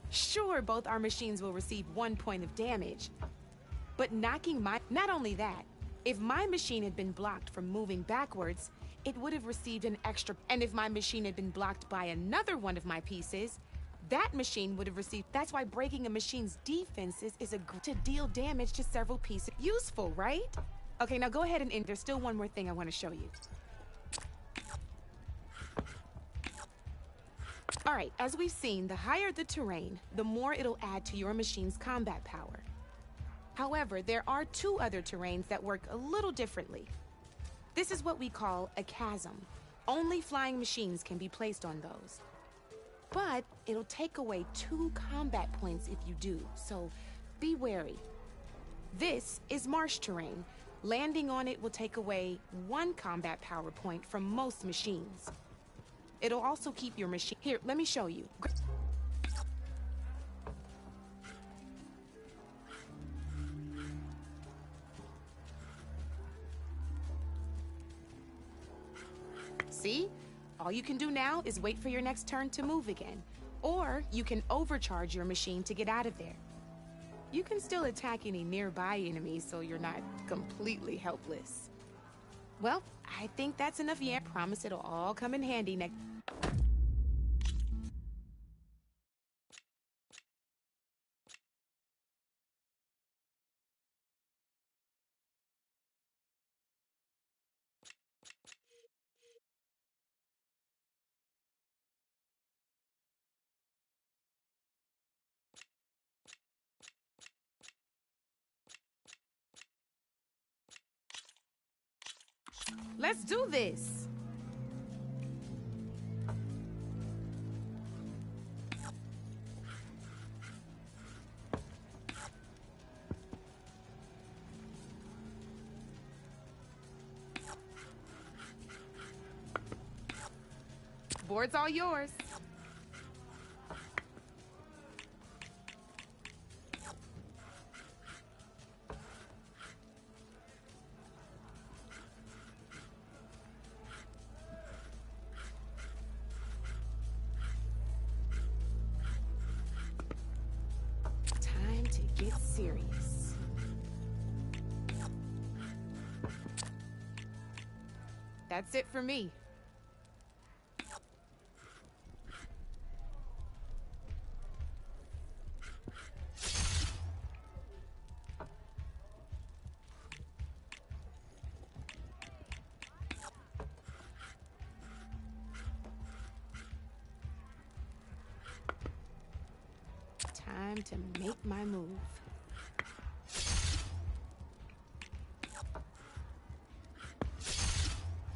Sure, both our machines will receive 1 point of damage, but not only that, if my machine had been blocked from moving backwards, it would have received an extra, and if my machine had been blocked by another one of my pieces, that machine would have received. That's why breaking a machine's defenses is to deal damage to several pieces. Useful, right? Okay, now go ahead and there's still one more thing I want to show you. All right, as we've seen, the higher the terrain, the more it'll add to your machine's combat power. However, there are 2 other terrains that work a little differently. This is what we call a chasm. Only flying machines can be placed on those. But it'll take away 2 combat points if you do, so be wary. This is marsh terrain. Landing on it will take away 1 combat power point from most machines. It'll also keep your machine. Here, let me show you. See? All you can do now is wait for your next turn to move again. Or you can overcharge your machine to get out of there. You can still attack any nearby enemies so you're not completely helpless. Well, I think that's enough. Yeah, promise it'll all come in handy next. Let's do this. Board's all yours. Time to get serious. That's it for me. Time to make my move.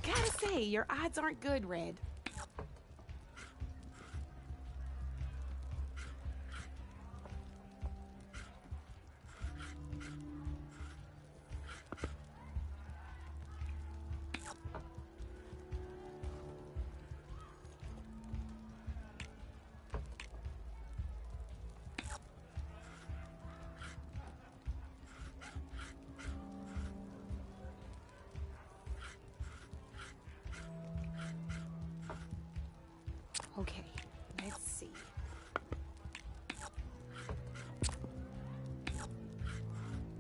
Gotta say, your odds aren't good, Red. Okay, let's see.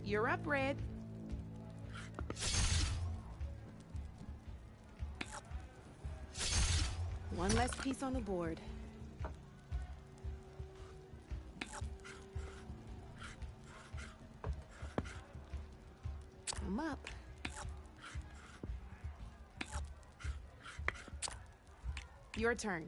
You're up, Red. One less piece on the board. I'm up. Your turn.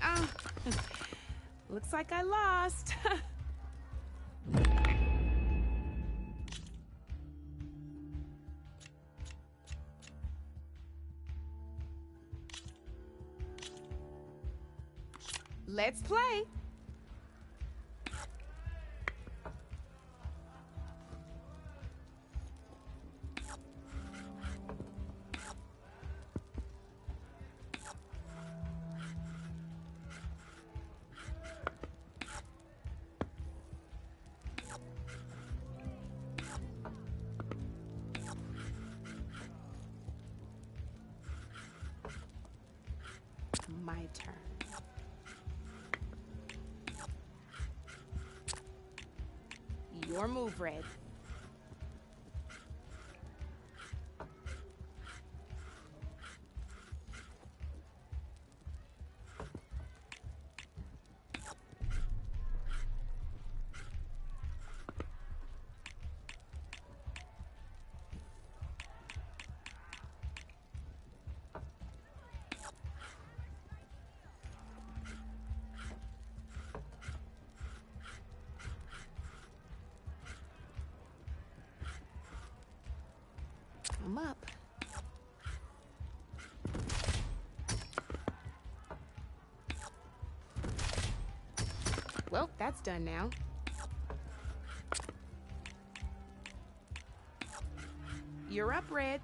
Ah, looks like I lost. Let's play. My turn. Your move, Red. I'm up. Well, that's done now. You're up, Red.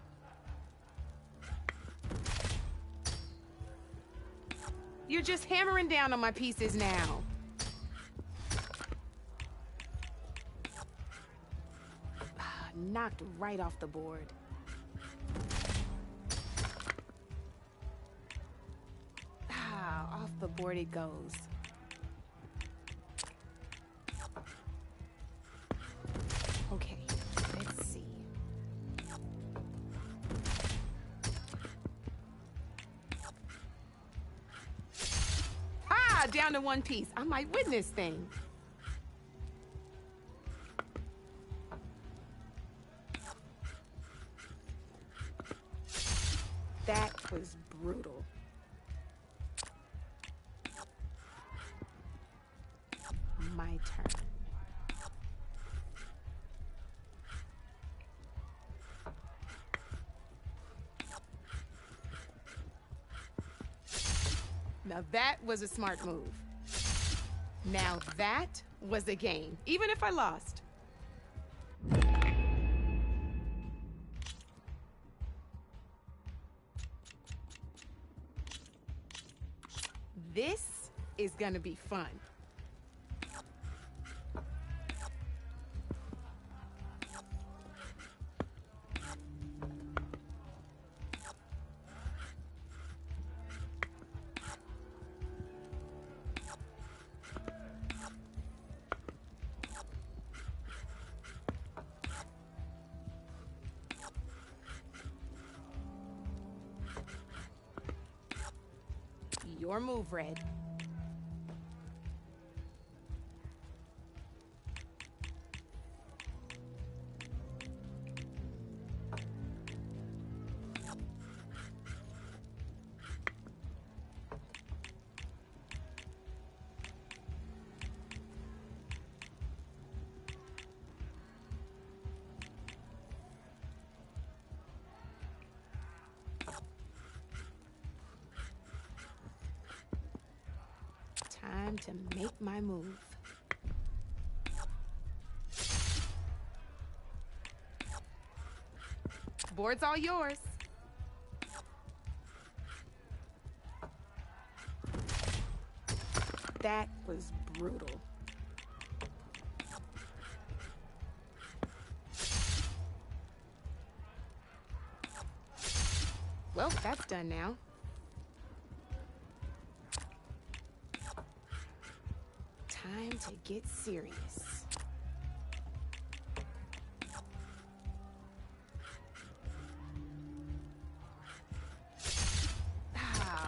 You're just hammering down on my pieces now. Knocked right off the board. Off the board it goes. Okay, let's see. Down to one piece. I might win this thing. That was brutal. My turn. Now that was a smart move. Now that was a game, even if I lost. This is gonna be fun. Your move, Red. Time to make my move. Board's all yours. That was brutal. Well, that's done now. Time to get serious.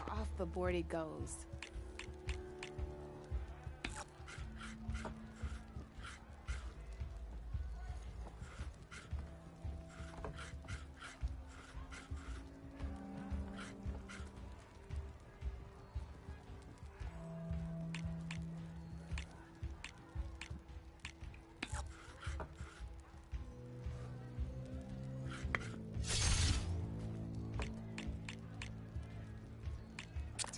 Off the board it goes.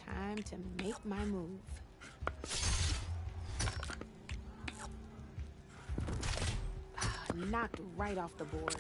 Time to make my move. Knocked right off the board.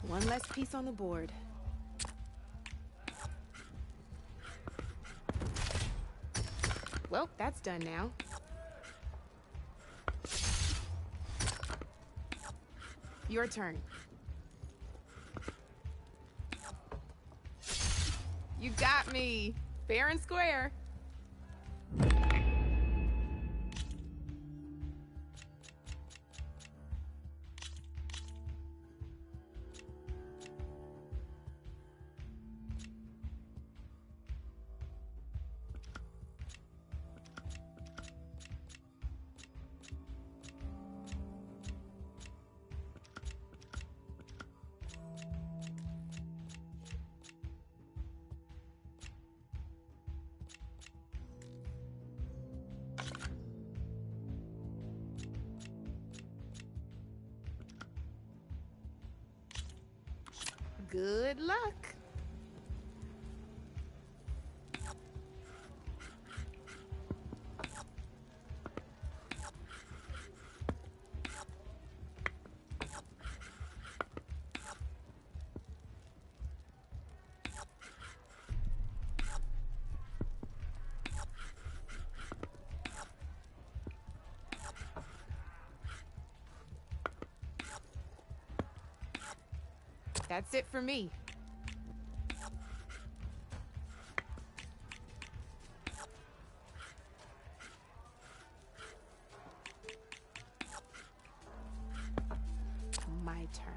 One less piece on the board. Well, that's done now. Your turn. You got me. Fair and square. Good luck. That's it for me. My turn.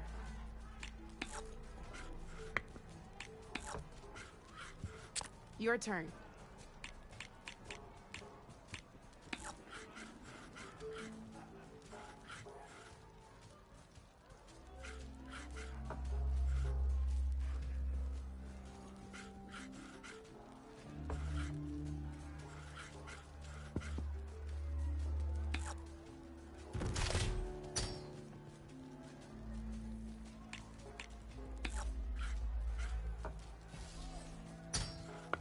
Your turn.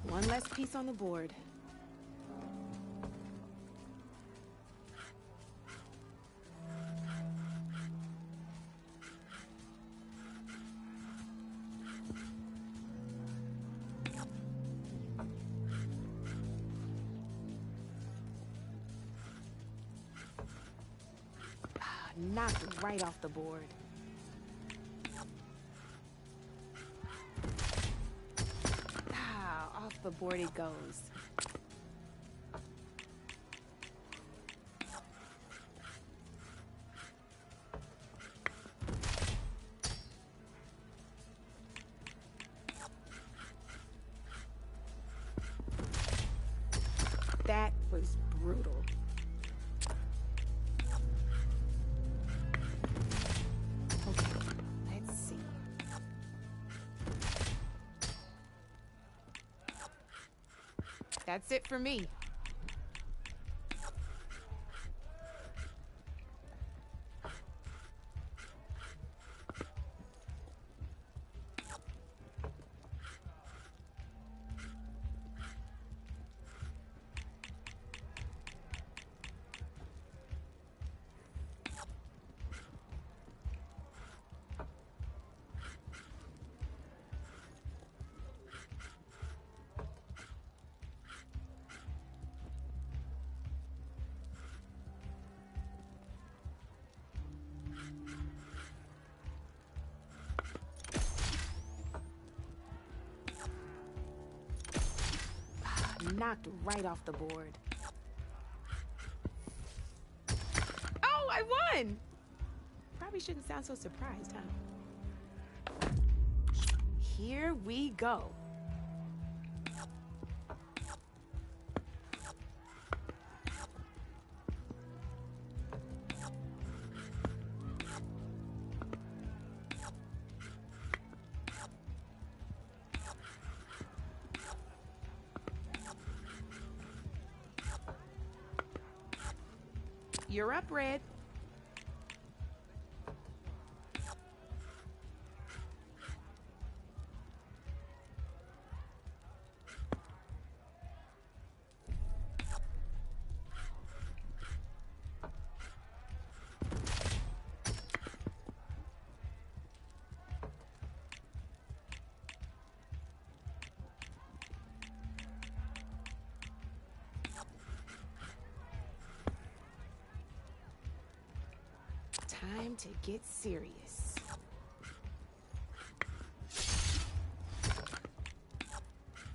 One less piece on the board. Knocked right off the board. Off the board it goes. That was brutal. Okay, let's see. That's it for me. Knocked right off the board. Oh, I won! Probably shouldn't sound so surprised, huh? Here we go. You're up, Red. Time to get serious.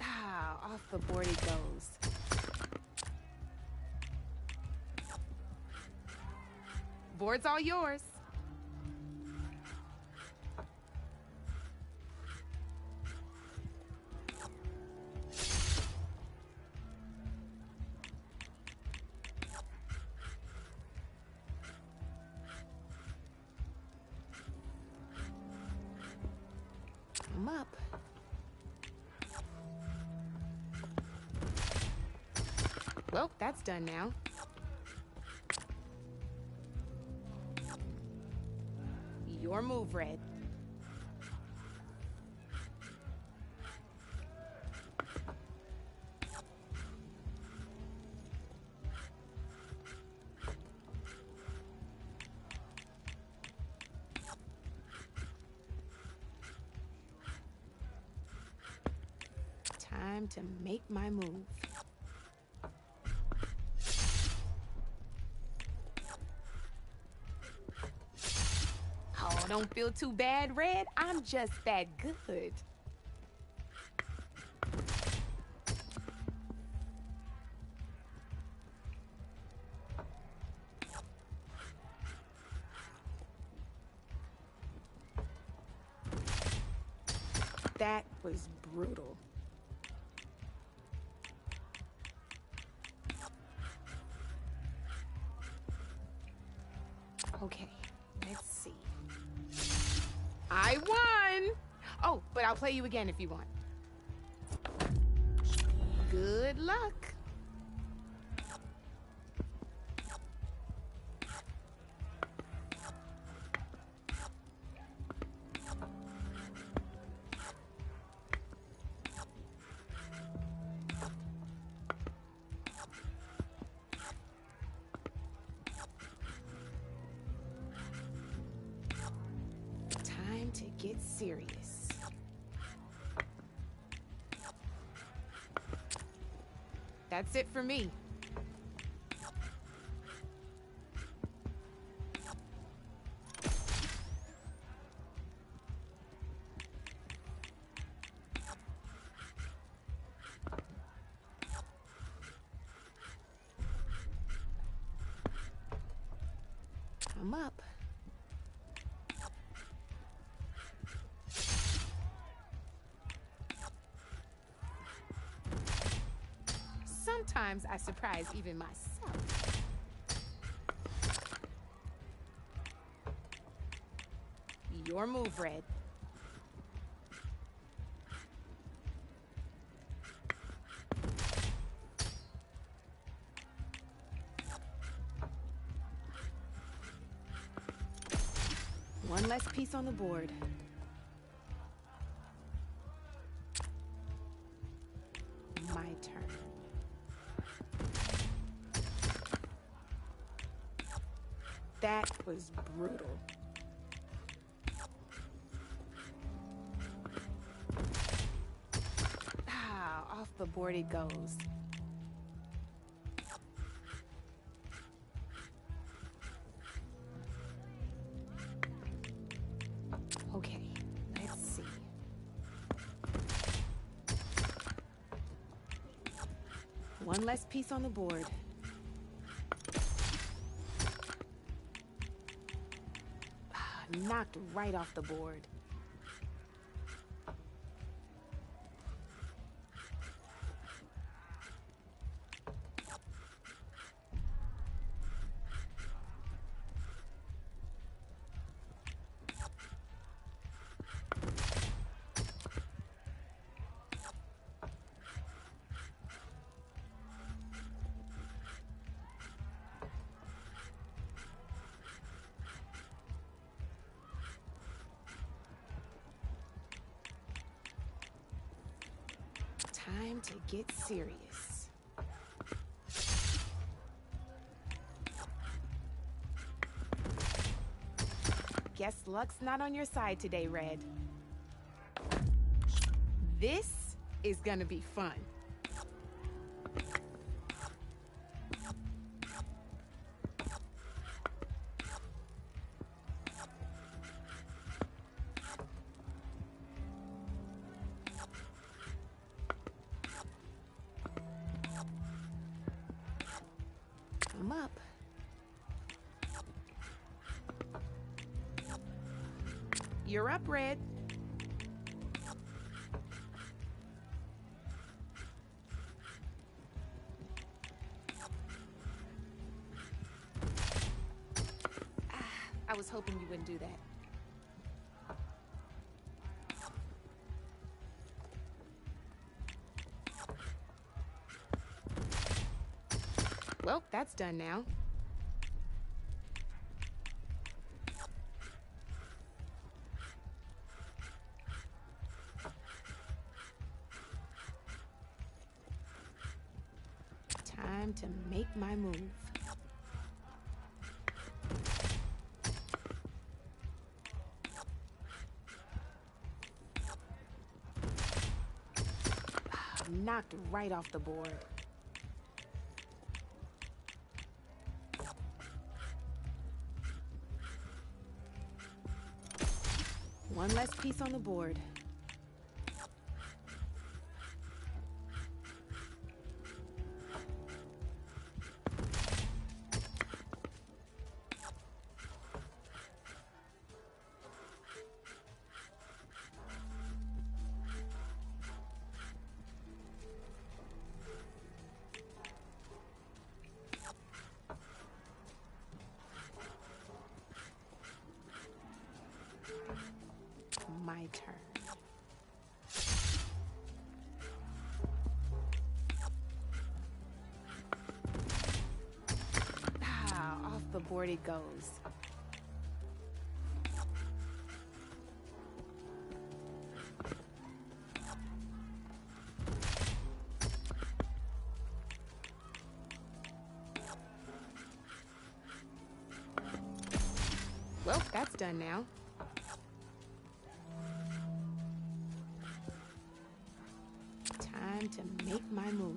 Ah, off the board it goes. Board's all yours. I'm up. Well, that's done now. Your move, Red. Time to make my move. Oh, don't feel too bad, Red. I'm just that good. That was brutal. Okay, let's see. I won! Oh, but I'll play you again if you want. Good luck. Time to get serious. That's it for me. I'm up. Sometimes I surprise even myself. Your move, Red. One less piece on the board. My turn. That was brutal. Ah, off the board it goes. Okay, let's see. One less piece on the board. Knocked right off the board. Time to get serious. Guess luck's not on your side today, Red. This is gonna be fun. I'm up. You're up, Red. I was hoping you wouldn't do that. Well, that's done now. Time to make my move. Knocked right off the board. One less piece on the board. My turn. Ah, off the board it goes. Well, that's done now. Time to make my move.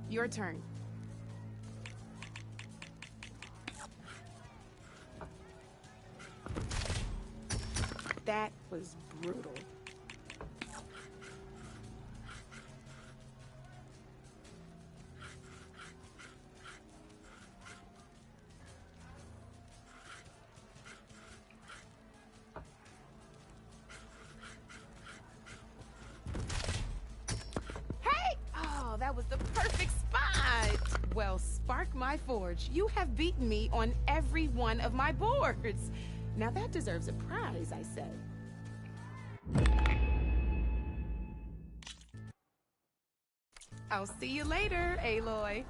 Your turn. That was brutal. That was the perfect spot! Well, Spark my forge. You have beaten me on every one of my boards. Now that deserves a prize, I say. I'll see you later, Aloy.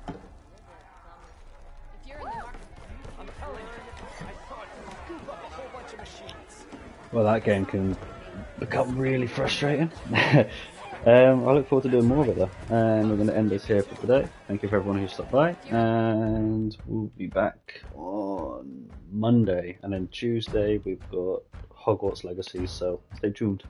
Well, that game can become really frustrating. I look forward to doing more of it though. And we're going to end this here for today. Thank you for everyone who stopped by. And we'll be back on Monday. And then Tuesday we've got Hogwarts Legacy, so stay tuned.